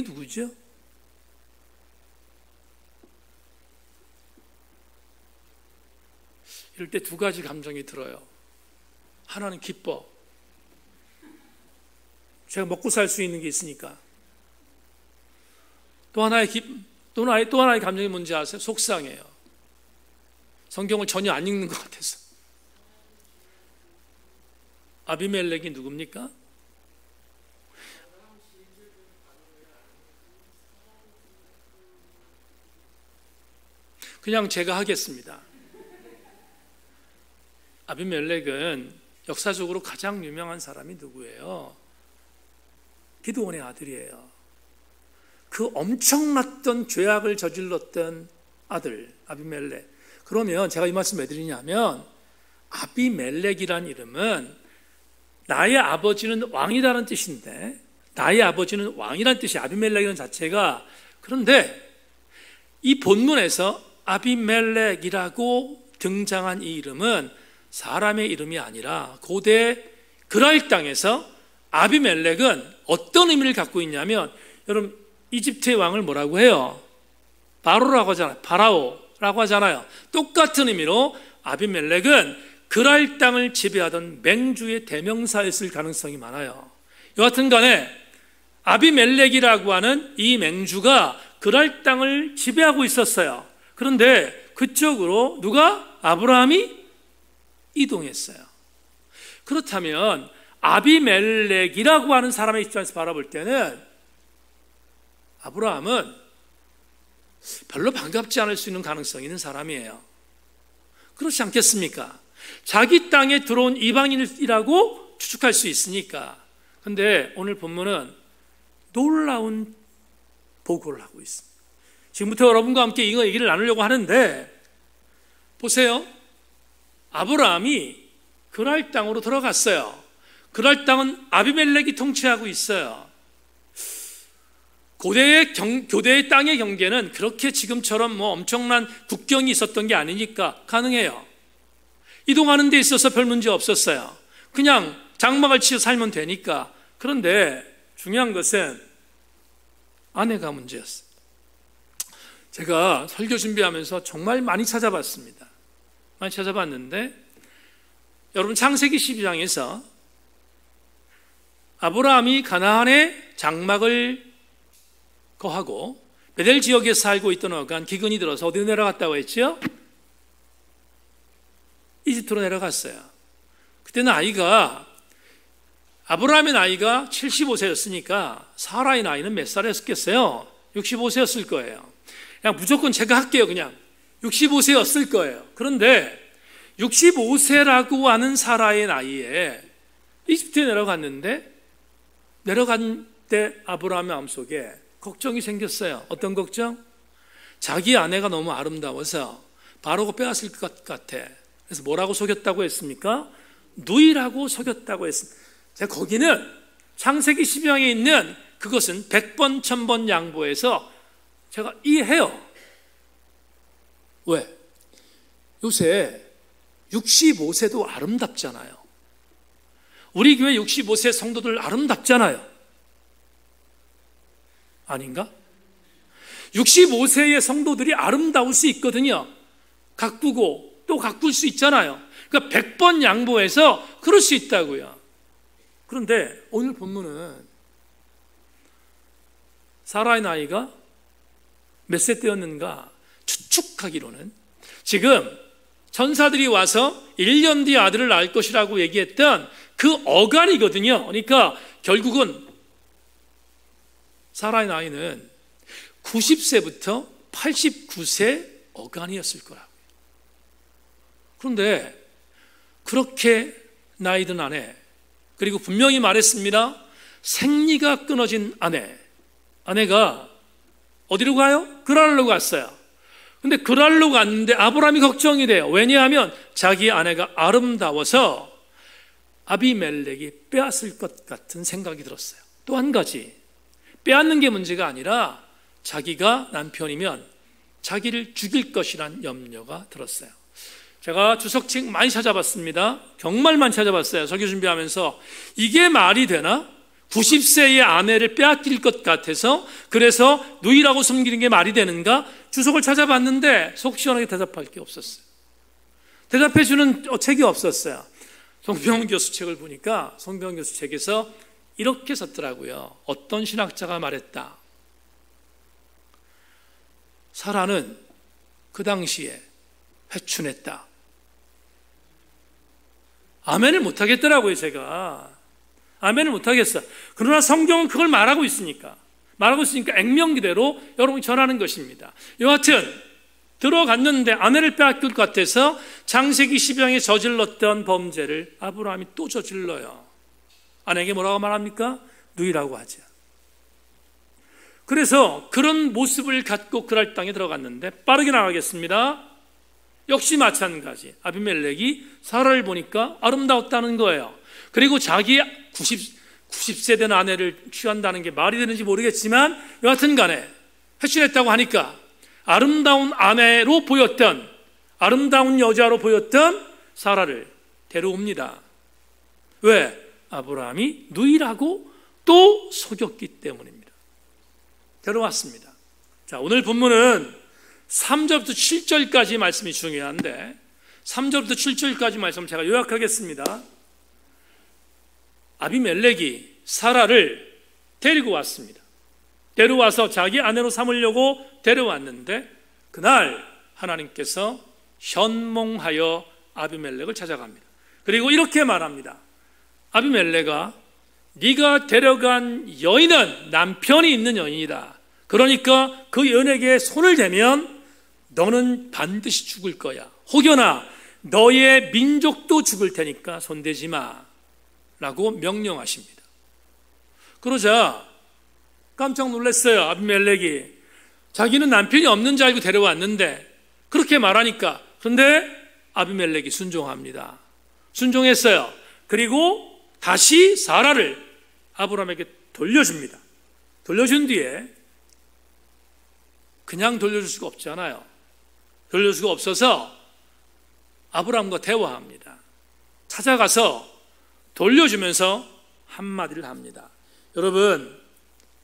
누구죠? 이럴 때 두 가지 감정이 들어요. 하나는 기뻐. 제가 먹고 살 수 있는 게 있으니까. 또 하나의 감정이 뭔지 아세요? 속상해요. 성경을 전혀 안 읽는 것 같아서. 아비멜렉이 누굽니까? 그냥 제가 하겠습니다. 아비멜렉은 역사적으로 가장 유명한 사람이 누구예요? 기드온의 아들이에요. 그 엄청났던 죄악을 저질렀던 아들 아비멜렉. 그러면 제가 이 말씀 왜 드리냐면, 아비멜렉이란 이름은 나의 아버지는 왕이라는 뜻인데, 나의 아버지는 왕이라는 뜻이 아비멜렉이라는 자체가. 그런데 이 본문에서 아비멜렉이라고 등장한 이 이름은 사람의 이름이 아니라 고대 그랄 땅에서 아비멜렉은 어떤 의미를 갖고 있냐면, 여러분, 이집트의 왕을 뭐라고 해요? 바로라고 하잖아요. 파라오라고 하잖아요. 똑같은 의미로 아비멜렉은 그랄 땅을 지배하던 맹주의 대명사였을 가능성이 많아요. 여하튼 간에 아비멜렉이라고 하는 이 맹주가 그랄 땅을 지배하고 있었어요. 그런데 그쪽으로 누가? 아브라함이 이동했어요. 그렇다면 아비멜렉이라고 하는 사람의 입장에서 바라볼 때는 아브라함은 별로 반갑지 않을 수 있는 가능성이 있는 사람이에요. 그렇지 않겠습니까? 자기 땅에 들어온 이방인이라고 추측할 수 있으니까. 그런데 오늘 본문은 놀라운 보고를 하고 있습니다. 지금부터 여러분과 함께 이거 얘기를 나누려고 하는데, 보세요. 아브라함이 그랄 땅으로 들어갔어요. 그랄 땅은 아비멜렉이 통치하고 있어요. 교대의 땅의 경계는 그렇게 지금처럼 엄청난 국경이 있었던 게 아니니까 가능해요. 이동하는 데 있어서 별 문제 없었어요. 그냥 장막을 치어 살면 되니까. 그런데 중요한 것은 아내가 문제였어요. 제가 설교 준비하면서 정말 많이 찾아봤습니다. 많이 찾아봤는데, 여러분 창세기 12장에서 아브라함이 가나안에 장막을 거하고 베델 지역에 살고 있던 어간 기근이 들어서 어디로 내려갔다고 했죠? 이집트로 내려갔어요. 그때 아브라함의 나이가 75세였으니까 사라의 나이는 몇 살이었겠어요? 65세였을 거예요. 그냥 무조건 제가 할게요. 그냥 65세였을 거예요. 그런데 65세라고 하는 사라의 나이에 이집트에 내려간 때 아브라함의 마음속에 걱정이 생겼어요. 어떤 걱정? 자기 아내가 너무 아름다워서 바로가 빼앗을 것 같아. 그래서 뭐라고 속였다고 했습니까? 누이라고 속였다고 했습니다. 제가 거기는 창세기 12장에 있는 그것은 100번 1000번 양보해서 제가 이해해요. 왜? 요새 65세도 아름답잖아요. 우리 교회 65세 성도들 아름답잖아요. 아닌가? 65세의 성도들이 아름다울 수 있거든요. 가꾸고 또 가꿀 수 있잖아요. 그러니까 100번 양보해서 그럴 수 있다고요. 그런데 오늘 본문은 사라의 나이가 몇 세 때였는가 추측하기로는 지금 천사들이 와서 1년 뒤에 아들을 낳을 것이라고 얘기했던 그 어간이거든요. 그러니까 결국은 사라의 나이는 90세부터 89세 어간이었을 거라고요. 그런데 그렇게 나이 든 아내, 그리고 분명히 말했습니다. 생리가 끊어진 아내가 어디로 가요? 그랄로 갔어요. 근데 그랄로 갔는데 아브라함이 걱정이 돼요. 왜냐하면 자기 아내가 아름다워서 아비멜렉이 빼앗을 것 같은 생각이 들었어요. 또 한 가지, 빼앗는 게 문제가 아니라 자기가 남편이면 자기를 죽일 것이란 염려가 들었어요. 제가 주석책 많이 찾아봤습니다. 정말 많이 찾아봤어요. 설교 준비하면서 이게 말이 되나? 90세의 아내를 빼앗길 것 같아서 그래서 누이라고 숨기는 게 말이 되는가? 주석을 찾아봤는데 속 시원하게 대답할 게 없었어요. 대답해 주는 책이 없었어요. 송병훈 교수 책을 보니까 송병훈 교수 책에서 이렇게 썼더라고요. 어떤 신학자가 말했다. 사라는 그 당시에 회춘했다. 아멘을 못하겠더라고요. 제가 아멘을 못하겠어요. 그러나 성경은 그걸 말하고 있으니까 액면기대로 여러분이 전하는 것입니다. 여하튼 들어갔는데 아내를 빼앗길 것 같아서 창세기 12장에 저질렀던 범죄를 아브라함이 또 저질러요. 아내에게 뭐라고 말합니까? 누이라고 하죠. 그래서 그런 모습을 갖고 그랄 땅에 들어갔는데 빠르게 나가겠습니다. 역시 마찬가지. 아비멜렉이 사라를 보니까 아름다웠다는 거예요. 그리고 자기 90세 된 아내를 취한다는 게 말이 되는지 모르겠지만 여하튼 간에 회춘했다고 하니까 아름다운 아내로 보였던, 아름다운 여자로 보였던 사라를 데려옵니다. 왜? 아브라함이 누이라고 또 속였기 때문입니다. 데려왔습니다. 자, 오늘 본문은 3절부터 7절까지 말씀이 중요한데 3절부터 7절까지 말씀 제가 요약하겠습니다. 아비멜렉이 사라를 데리고 왔습니다. 데려와서 자기 아내로 삼으려고 데려왔는데 그날 하나님께서 현몽하여 아비멜렉을 찾아갑니다. 그리고 이렇게 말합니다. 아비멜렉아, 네가 데려간 여인은 남편이 있는 여인이다. 그러니까 그 여인에게 손을 대면 너는 반드시 죽을 거야. 혹여나 너의 민족도 죽을 테니까 손대지 마 라고 명령하십니다. 그러자 깜짝 놀랐어요. 아비멜렉이 자기는 남편이 없는 줄 알고 데려왔는데 그렇게 말하니까. 그런데 아비멜렉이 순종합니다. 순종했어요. 그리고 다시 사라를 아브라함에게 돌려줍니다. 돌려준 뒤에 그냥 돌려줄 수가 없잖아요. 돌려줄 수가 없어서 아브라함과 대화합니다. 찾아가서 돌려주면서 한마디를 합니다. 여러분,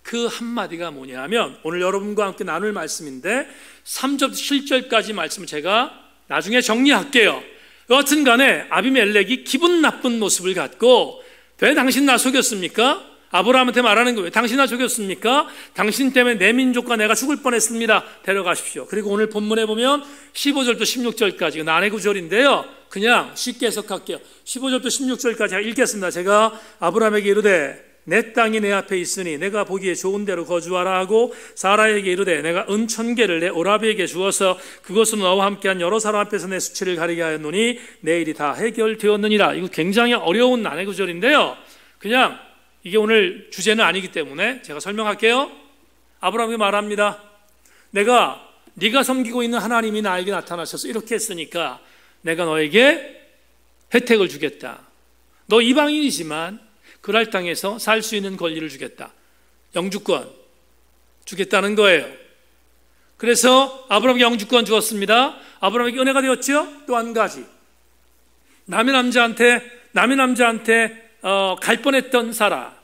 그 한마디가 뭐냐면 오늘 여러분과 함께 나눌 말씀인데 3절 7절까지 말씀을 제가 나중에 정리할게요. 여하튼 간에 아비멜렉이 기분 나쁜 모습을 갖고 왜 당신 나 속였습니까? 아브라함한테 말하는 거예요. 당신 나 속였습니까? 당신 때문에 내 민족과 내가 죽을 뻔했습니다. 데려가십시오. 그리고 오늘 본문에 보면 15절부터 16절까지 난해 구절인데요. 그냥 쉽게 해석할게요. 15절부터 16절까지 제가 읽겠습니다. 제가 아브라함에게 이르되 내 땅이 내 앞에 있으니 내가 보기에 좋은 데로 거주하라 하고 사라에게 이르되 내가 은 1000개를 내 오라비에게 주어서 그것으로 너와 함께한 여러 사람 앞에서 내 수치를 가리게 하였노니 내 일이 다 해결되었느니라. 이거 굉장히 어려운 난해 구절인데요. 그냥 이게 오늘 주제는 아니기 때문에 제가 설명할게요. 아브라함이 말합니다. 네가 섬기고 있는 하나님이 나에게 나타나셔서 이렇게 했으니까 내가 너에게 혜택을 주겠다. 너 이방인이지만 그랄 땅에서 살 수 있는 권리를 주겠다. 영주권 주겠다는 거예요. 그래서 아브라함에게 영주권 주었습니다. 아브라함에게 은혜가 되었죠. 또 한 가지, 남의 남자한테 갈 뻔했던 사라,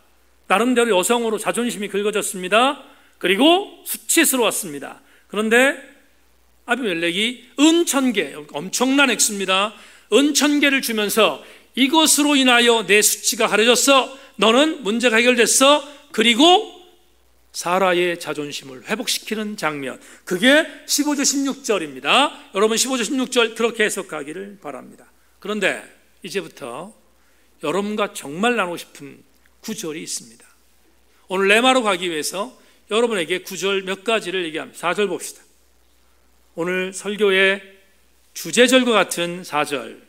나름대로 여성으로 자존심이 긁어졌습니다. 그리고 수치스러웠습니다. 그런데 아비멜렉이 은 1000개, 엄청난 액수입니다. 은 1000개를 주면서 이것으로 인하여 내 수치가 가려졌어. 너는 문제가 해결됐어. 그리고 사라의 자존심을 회복시키는 장면, 그게 15절 16절입니다. 여러분 15절 16절 그렇게 해석하기를 바랍니다. 그런데 이제부터 여러분과 정말 나누고 싶은 구절이 있습니다. 오늘 레마로 가기 위해서 여러분에게 구절 몇 가지를 얘기합니다. 4절 봅시다. 오늘 설교의 주제절과 같은 4절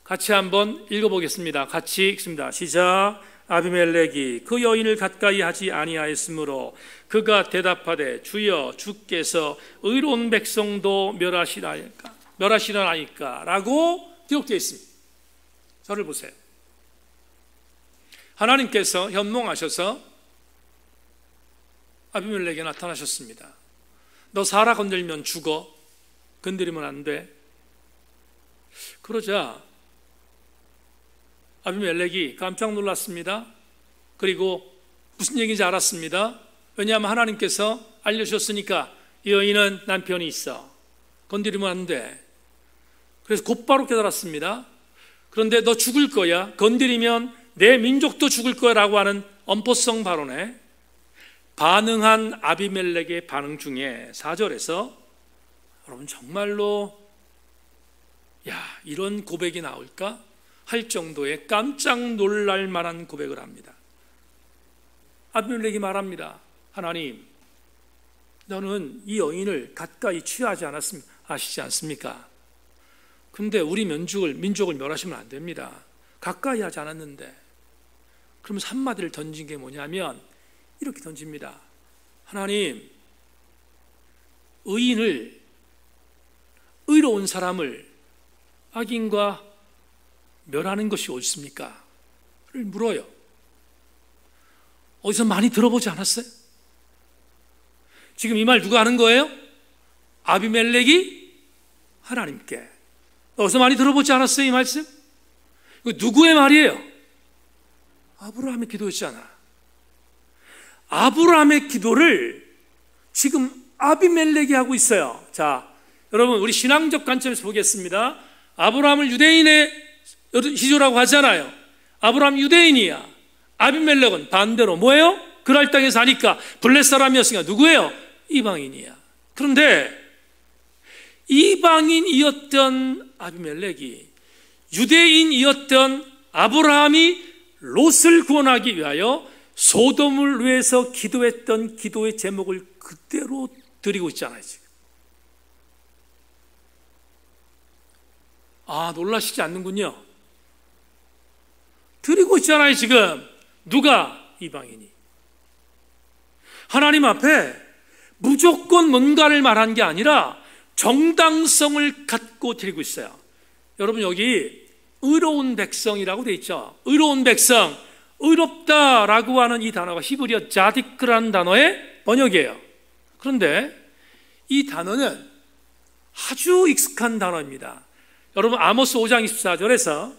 같이 한번 읽어보겠습니다. 같이 읽습니다. 시작. 아비멜렉이 그 여인을 가까이 하지 아니하였으므로 그가 대답하되 주여 주께서 의로운 백성도 멸하시라니까 라고 기록되어 있습니다. 저를 보세요. 하나님께서 현몽하셔서 아비멜렉에게 나타나셨습니다. 너 사라 건들면 죽어. 건드리면 안 돼. 그러자 아비멜렉이 깜짝 놀랐습니다. 그리고 무슨 얘기인지 알았습니다. 왜냐하면 하나님께서 알려주셨으니까 이 여인은 남편이 있어. 건드리면 안 돼. 그래서 곧바로 깨달았습니다. 그런데 너 죽을 거야. 건드리면 내 민족도 죽을 거야 라고 하는 엄포성 발언에 반응한 아비멜렉의 반응 중에 4절에서 여러분 정말로 이런 고백이 나올까 할 정도의 깜짝 놀랄 만한 고백을 합니다. 아비멜렉이 말합니다. 하나님, 너는 이 여인을 가까이 취하지 않았으면 아시지 않습니까? 근데 우리 민족을 멸하시면 안 됩니다. 가까이 하지 않았는데. 그러면서 한마디를 던진 게 뭐냐면 이렇게 던집니다. 하나님, 의로운 사람을 악인과 멸하는 것이 옳습니까? 를 물어요. 어디서 많이 들어보지 않았어요? 지금 이 말 누가 하는 거예요? 아비멜렉이 하나님께. 어디서 많이 들어보지 않았어요? 이 말씀? 이거 누구의 말이에요? 아브라함의 기도였잖아. 아브라함의 기도를 지금 아비멜렉이 하고 있어요. 자, 여러분 우리 신앙적 관점에서 보겠습니다. 아브라함을 유대인의 시조라고 하잖아요. 아브라함 유대인이야. 아비멜렉은 반대로 뭐예요? 그랄 땅에 사니까 블레 사람이었으니까 누구예요? 이방인이야. 그런데 이방인이었던 아비멜렉이 유대인이었던 아브라함이 롯을 구원하기 위하여 소돔을 위해서 기도했던 기도의 제목을 그대로 드리고 있잖아요. 지금 놀라시지 않는군요. 드리고 있잖아요, 지금. 누가? 이방인이. 하나님 앞에 무조건 뭔가를 말한 게 아니라 정당성을 갖고 드리고 있어요. 여러분, 여기 의로운 백성이라고 돼 있죠. 의로운 백성, 의롭다라고 하는 이 단어가 히브리어 자디크라는 단어의 번역이에요. 그런데 이 단어는 아주 익숙한 단어입니다. 여러분, 아모스 5장 24절에서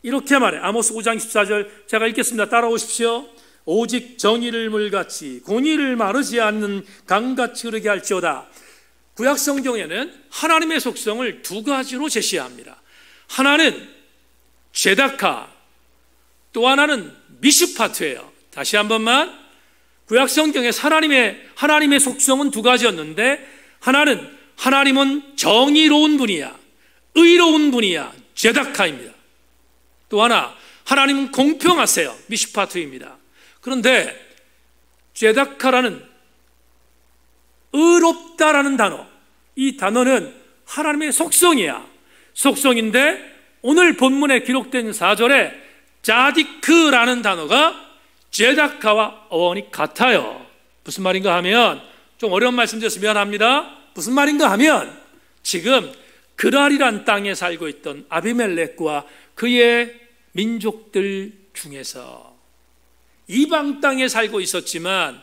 이렇게 말해. 아모스 5장 14절 제가 읽겠습니다. 따라오십시오. 오직 정의를 물같이 공의를 마르지 않는 강같이 흐르게 할지어다. 구약 성경에는 하나님의 속성을 두 가지로 제시합니다. 하나는 제다카, 또 하나는 미슈파트예요. 다시 한 번만. 구약 성경에 하나님의 속성은 두 가지였는데, 하나님은 정의로운 분이야, 의로운 분이야, 제다카입니다. 또 하나, 하나님은 공평하세요, 미슈파트입니다. 그런데 제다카라는 의롭다라는 단어, 이 단어는 하나님의 속성이야. 속성인데 오늘 본문에 기록된 4절에 자디크라는 단어가 제다카와 어원이 같아요. 무슨 말인가 하면, 좀 어려운 말씀 드려서 미안합니다. 무슨 말인가 하면, 지금 그랄이란 땅에 살고 있던 아비멜렉과 그의 민족들 중에서 이방 땅에 살고 있었지만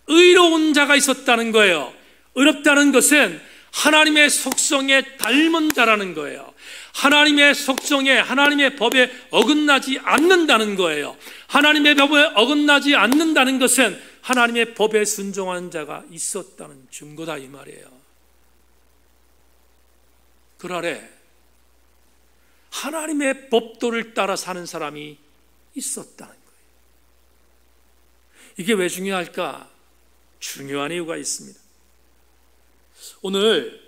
의로운 자가 있었다는 거예요. 의롭다는 것은 하나님의 속성에 닮은 자라는 거예요. 하나님의 속성에, 하나님의 법에 어긋나지 않는다는 거예요. 하나님의 법에 어긋나지 않는다는 것은 하나님의 법에 순종하는 자가 있었다는 증거다, 이 말이에요. 그날에 하나님의 법도를 따라 사는 사람이 있었다는 거예요. 이게 왜 중요할까? 중요한 이유가 있습니다. 오늘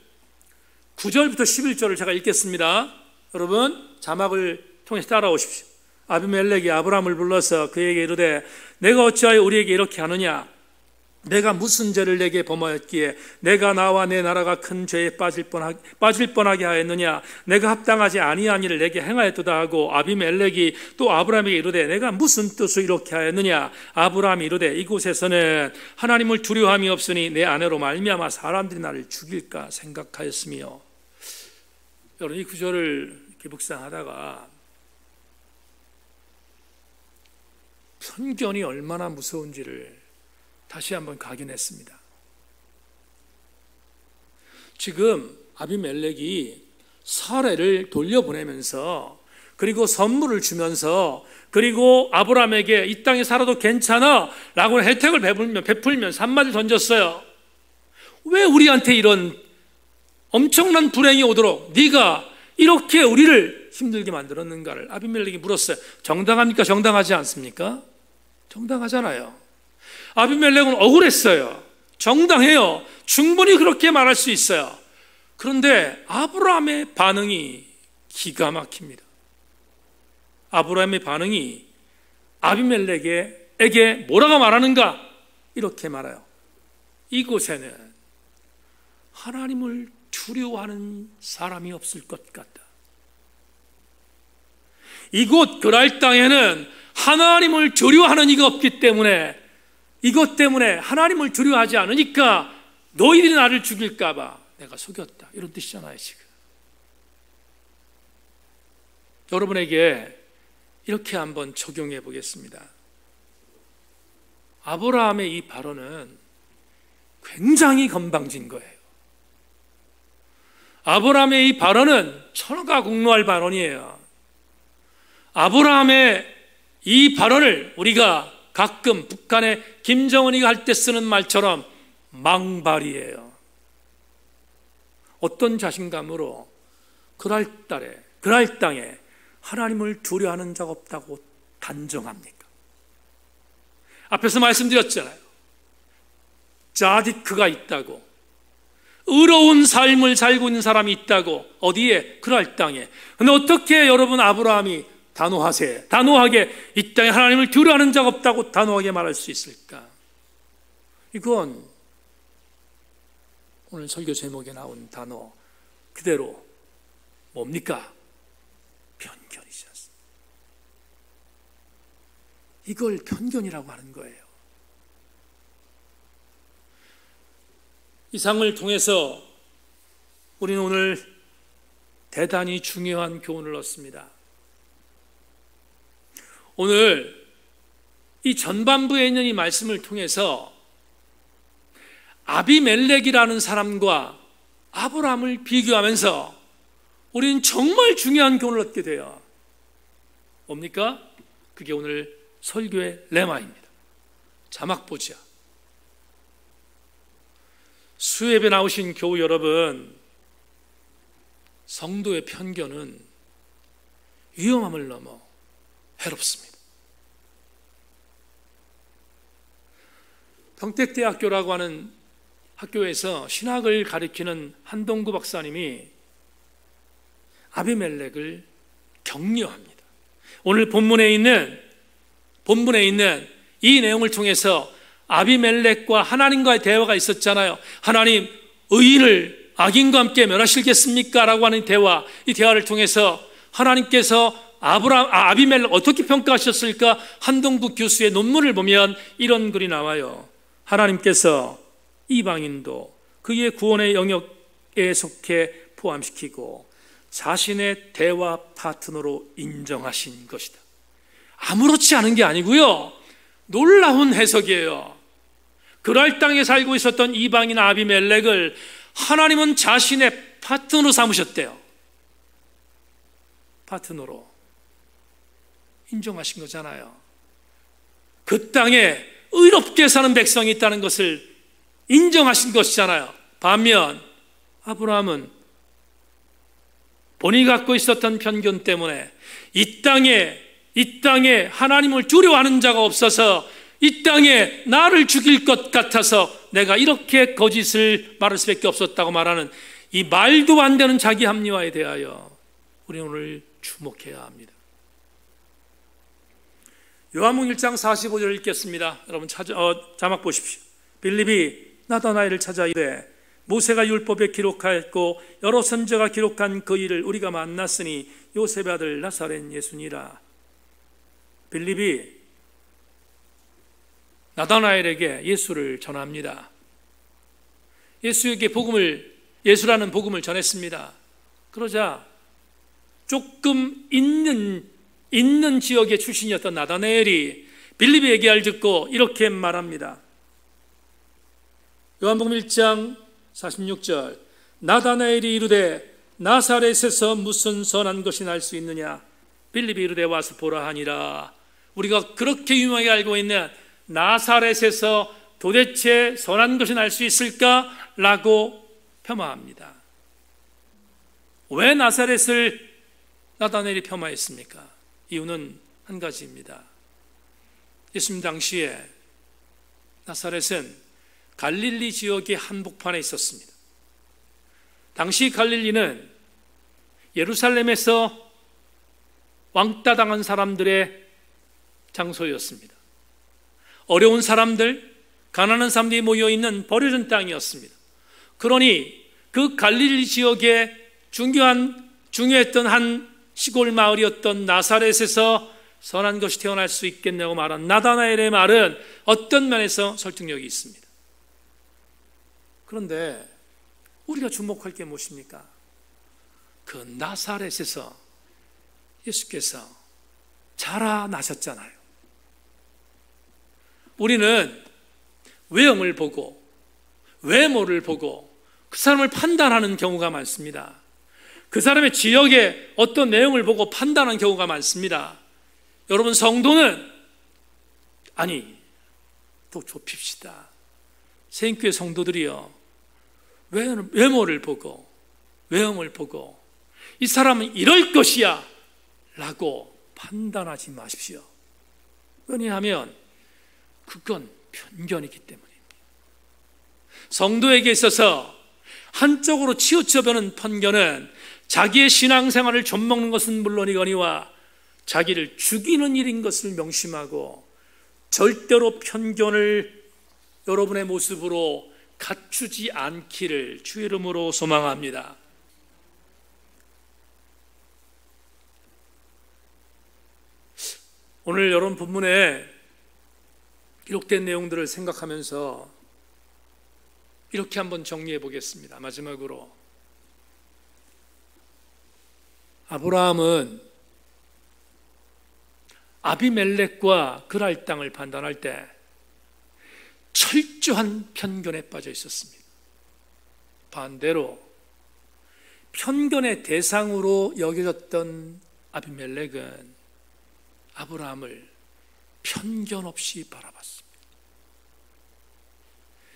9절부터 11절을 제가 읽겠습니다. 여러분, 자막을 통해서 따라오십시오. 아비멜렉이 아브라함을 불러서 그에게 이르되 내가 어찌하여 우리에게 이렇게 하느냐? 내가 무슨 죄를 내게 범하였기에 내가 나와 내 나라가 큰 죄에 빠질 뻔하게 하였느냐? 내가 합당하지 아니한 일을 내게 행하였도다 하고, 아비멜렉이 또 아브라함에게 이르되 내가 무슨 뜻으로 이렇게 하였느냐? 아브라함이 이르되 이곳에서는 하나님을 두려워함이 없으니 내 아내로 말미암아 사람들이 나를 죽일까 생각하였으며. 여러분, 이 구절을 이렇게 묵상하다가 편견이 얼마나 무서운지를 다시 한번 각인했습니다. 지금 아비멜렉이 사례를 돌려보내면서, 그리고 선물을 주면서, 그리고 아브라함에게 이 땅에 살아도 괜찮아 라고 혜택을 베풀면서 한마디 던졌어요. 왜 우리한테 이런 엄청난 불행이 오도록 네가 이렇게 우리를 힘들게 만들었는가를 아비멜렉이 물었어요. 정당합니까? 정당하지 않습니까? 정당하잖아요. 아비멜렉은 억울했어요. 정당해요. 충분히 그렇게 말할 수 있어요. 그런데 아브라함의 반응이 기가 막힙니다. 아브라함의 반응이 아비멜렉에게 뭐라고 말하는가? 이렇게 말해요. 이곳에는 하나님을 두려워하는 사람이 없을 것 같다. 이곳 그랄 땅에는 하나님을 두려워하는 이가 없기 때문에, 이것 때문에 하나님을 두려워하지 않으니까 너희들이 나를 죽일까 봐 내가 속였다, 이런 뜻이잖아요. 지금 여러분에게 이렇게 한번 적용해 보겠습니다. 아브라함의 이 발언은 굉장히 건방진 거예요. 아브라함의 이 발언은 천하공로할 발언이에요. 아브라함의 이 발언을 우리가 가끔 북한의 김정은이가 할 때 쓰는 말처럼 망발이에요. 어떤 자신감으로 그랄 땅에 하나님을 두려워하는 자가 없다고 단정합니까? 앞에서 말씀드렸잖아요. 자디크가 있다고, 의로운 삶을 살고 있는 사람이 있다고. 어디에? 그랄 땅에. 근데 어떻게 여러분 아브라함이 단호하게 이 땅에 하나님을 두려워하는 자가 없다고 단호하게 말할 수 있을까? 이건 오늘 설교 제목에 나온 단어 그대로 뭡니까? 편견이지 않습니까? 이걸 편견이라고 하는 거예요. 이 상을 통해서 우리는 오늘 대단히 중요한 교훈을 얻습니다. 오늘 이 전반부에 있는 이 말씀을 통해서 아비멜렉이라는 사람과 아브라함을 비교하면서 우리는 정말 중요한 교훈을 얻게 돼요. 뭡니까? 그게 오늘 설교의 레마입니다. 자막 보자. 수협에 나오신 교우 여러분, 성도의 편견은 위험함을 넘어 해롭습니다. 평택대학교라고 하는 학교에서 신학을 가리키는 한동구 박사님이 아비멜렉을 격려합니다. 오늘 본문에 있는 이 내용을 통해서 아비멜렉과 하나님과의 대화가 있었잖아요. 하나님, 의인을 악인과 함께 멸하시겠습니까? 라고 하는 대화, 이 대화를 통해서 하나님께서 아비멜렉 어떻게 평가하셨을까? 한동구 교수의 논문을 보면 이런 글이 나와요. 하나님께서 이방인도 그의 구원의 영역에 속해 포함시키고 자신의 대화 파트너로 인정하신 것이다. 아무렇지 않은 게 아니고요, 놀라운 해석이에요. 그랄 땅에 살고 있었던 이방인 아비멜렉을 하나님은 자신의 파트너로 삼으셨대요. 파트너로 인정하신 거잖아요. 그 땅에 의롭게 사는 백성이 있다는 것을 인정하신 것이잖아요. 반면 아브라함은 본인이 갖고 있었던 편견 때문에 이 땅에 하나님을 두려워하는 자가 없어서 이 땅에 나를 죽일 것 같아서 내가 이렇게 거짓을 말할 수밖에 없었다고 말하는 이 말도 안 되는 자기 합리화에 대하여 우리는 오늘 주목해야 합니다. 요한복음 1장 45절을 읽겠습니다. 여러분 자막 보십시오. 빌립이 나다나엘을 찾아 이르되 모세가 율법에 기록하였고 여러 선지자가 기록한 그 일을 우리가 만났으니 요셉의 아들 나사렛 예수니라. 빌립이 나다나엘에게 예수를 전합니다. 예수라는 복음을 전했습니다. 그러자 조금 있는 지역의 출신이었던 나다나엘이 빌립의 얘기를 듣고 이렇게 말합니다. 요한복음 1장 46절 나다나엘이 이르되 나사렛에서 무슨 선한 것이 날 수 있느냐? 빌립이 이르되 와서 보라 하니라. 우리가 그렇게 유명하게 알고 있는 나사렛에서 도대체 선한 것이 날 수 있을까? 라고 폄하합니다. 왜 나사렛을 나다나엘이 폄하했습니까? 이유는 한 가지입니다. 예수님 당시에 나사렛은 갈릴리 지역의 한복판에 있었습니다. 당시 갈릴리는 예루살렘에서 왕따 당한 사람들의 장소였습니다. 어려운 사람들, 가난한 사람들이 모여있는 버려진 땅이었습니다. 그러니 그 갈릴리 지역에 중요했던 한 시골 마을이었던 나사렛에서 선한 것이 태어날 수 있겠냐고 말한 나다나엘의 말은 어떤 면에서 설득력이 있습니다. 그런데 우리가 주목할 게 무엇입니까? 그 나사렛에서 예수께서 자라나셨잖아요. 우리는 외형을 보고 외모를 보고 그 사람을 판단하는 경우가 많습니다. 그 사람의 지역의 어떤 내용을 보고 판단하는 경우가 많습니다. 여러분, 성도는 더 좁힙시다. 세인교회 성도들이요, 외모를 보고 외형을 보고 이 사람은 이럴 것이야 라고 판단하지 마십시오. 왜냐하면 그건 편견이기 때문입니다. 성도에게 있어서 한쪽으로 치우쳐보는 편견은 자기의 신앙생활을 좀먹는 것은 물론이거니와 자기를 죽이는 일인 것을 명심하고 절대로 편견을 여러분의 모습으로 갖추지 않기를 주의 이름으로 소망합니다. 오늘 여러분 본문에 기록된 내용들을 생각하면서 이렇게 한번 정리해 보겠습니다. 마지막으로 아브라함은 아비멜렉과 그랄 땅을 판단할 때 철저한 편견에 빠져 있었습니다. 반대로 편견의 대상으로 여겨졌던 아비멜렉은 아브라함을 편견 없이 바라봤습니다.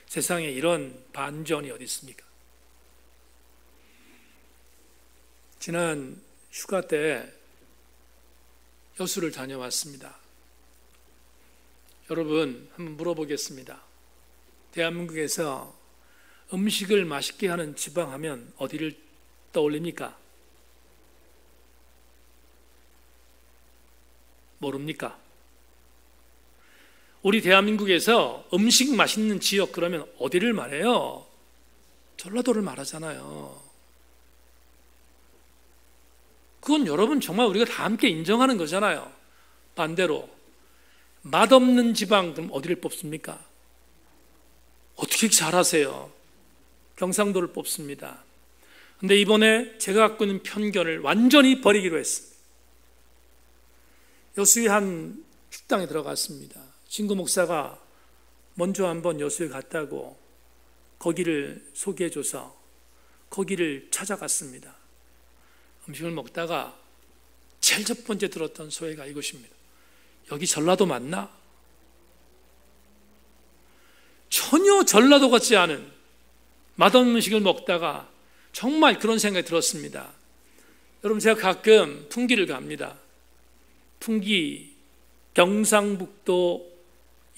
세상에 이런 반전이 어디 있습니까? 지난 휴가 때 여수를 다녀왔습니다. 여러분, 한번 물어보겠습니다. 대한민국에서 음식을 맛있게 하는 지방 하면 어디를 떠올립니까? 모릅니까? 우리 대한민국에서 음식 맛있는 지역 그러면 어디를 말해요? 전라도를 말하잖아요. 그건 여러분 정말 우리가 다 함께 인정하는 거잖아요. 반대로 맛없는 지방 그럼 어디를 뽑습니까? 어떻게 잘하세요? 경상도를 뽑습니다. 근데 이번에 제가 갖고 있는 편견을 완전히 버리기로 했습니다. 여수의 한 식당에 들어갔습니다. 친구 목사가 먼저 한번 여수에 갔다고 거기를 소개해줘서 거기를 찾아갔습니다. 음식을 먹다가 제일 첫 번째 들었던 소회가 이것입니다. 여기 전라도 맞나? 전혀 전라도 같지 않은 맛없는 음식을 먹다가 정말 그런 생각이 들었습니다. 여러분, 제가 가끔 풍기를 갑니다. 풍기, 경상북도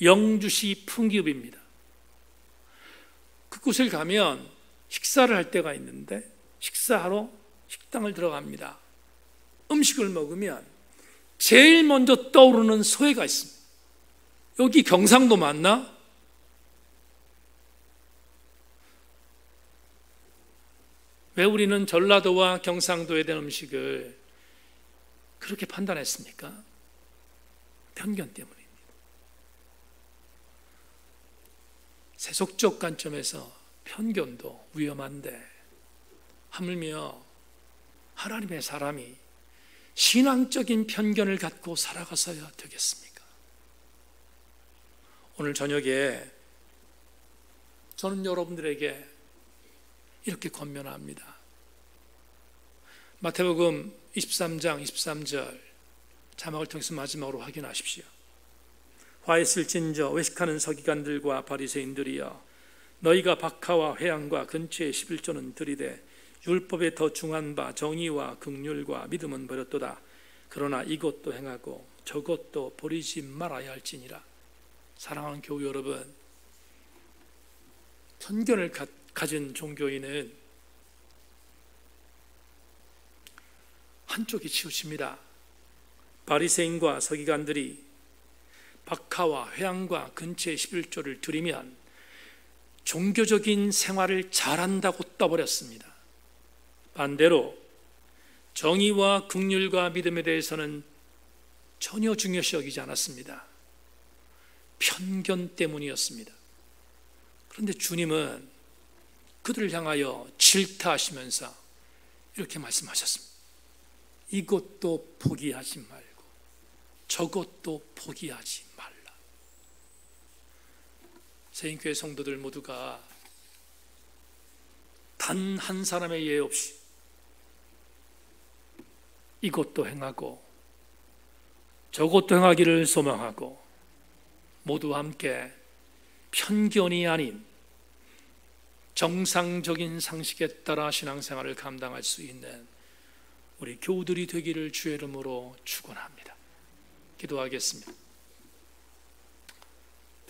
영주시 풍기읍입니다. 그곳을 가면 식사를 할 때가 있는데 식사하러 식당을 들어갑니다. 음식을 먹으면 제일 먼저 떠오르는 소회가 있습니다. 여기 경상도 맞나? 왜 우리는 전라도와 경상도에 대한 음식을 그렇게 판단했습니까? 편견 때문입니다. 세속적 관점에서 편견도 위험한데 하물며 하나님의 사람이 신앙적인 편견을 갖고 살아가서야 되겠습니까? 오늘 저녁에 저는 여러분들에게 이렇게 권면합니다. 마태복음 23장 23절 자막을 통해서 마지막으로 확인하십시오. 화 있을진저 외식하는 서기관들과 바리새인들이여, 너희가 박하와 회향과 근처의 11조는 들이되 율법에 더 중한 바 정의와 긍휼과 믿음은 버렸도다. 그러나 이것도 행하고 저것도 버리지 말아야 할지니라. 사랑하는 교우 여러분, 편견을 가진 종교인은 한쪽이 치우칩니다. 바리새인과 서기관들이 박하와 회향과 근처의 11조를 드리면 종교적인 생활을 잘한다고 떠버렸습니다. 반대로 정의와 긍휼과 믿음에 대해서는 전혀 중요시 여기지 않았습니다. 편견 때문이었습니다. 그런데 주님은 그들을 향하여 질타하시면서 이렇게 말씀하셨습니다. 이것도 포기하지 말고 저것도 포기하지 말라. 세인교회 성도들 모두가 단 한 사람의 예외 없이 이것도 행하고 저것도 행하기를 소망하고 모두 함께 편견이 아닌 정상적인 상식에 따라 신앙생활을 감당할 수 있는 우리 교우들이 되기를 주의 이름으로 축원합니다. 기도하겠습니다.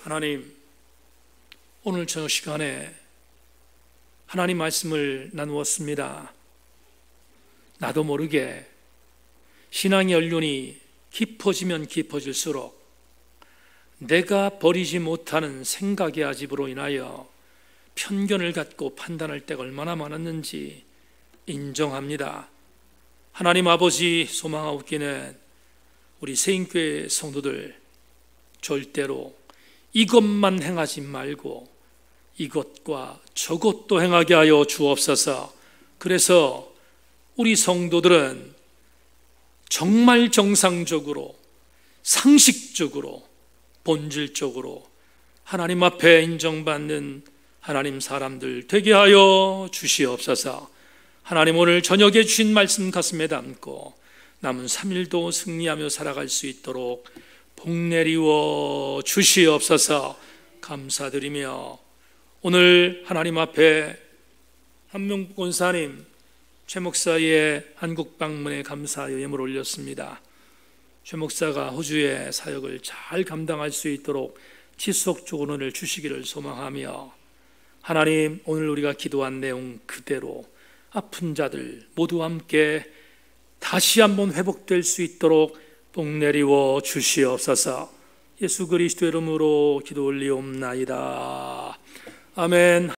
하나님, 오늘 저녁 시간에 하나님 말씀을 나누었습니다. 나도 모르게 신앙의 연륜이 깊어지면 깊어질수록 내가 버리지 못하는 생각의 아집으로 인하여 편견을 갖고 판단할 때가 얼마나 많았는지 인정합니다. 하나님 아버지, 소망하옵기는 우리 세인교회 성도들 절대로 이것만 행하지 말고 이것과 저것도 행하게 하여 주옵소서. 그래서 우리 성도들은 정말 정상적으로, 상식적으로, 본질적으로 하나님 앞에 인정받는 하나님 사람들 되게 하여 주시옵소서. 하나님 오늘 저녁에 주신 말씀 가슴에 담고 남은 3일도 승리하며 살아갈 수 있도록 복 내리워 주시옵소서. 감사드리며 오늘 하나님 앞에 한명국 권사님, 최 목사의 한국 방문에 감사의 예물 올렸습니다. 최 목사가 호주의 사역을 잘 감당할 수 있도록 지속적으로 은혜를 주시기를 소망하며 하나님 오늘 우리가 기도한 내용 그대로 아픈 자들 모두 함께 다시 한번 회복될 수 있도록 복 내리워 주시옵소서. 예수 그리스도의 이름으로 기도 올리옵나이다. 아멘.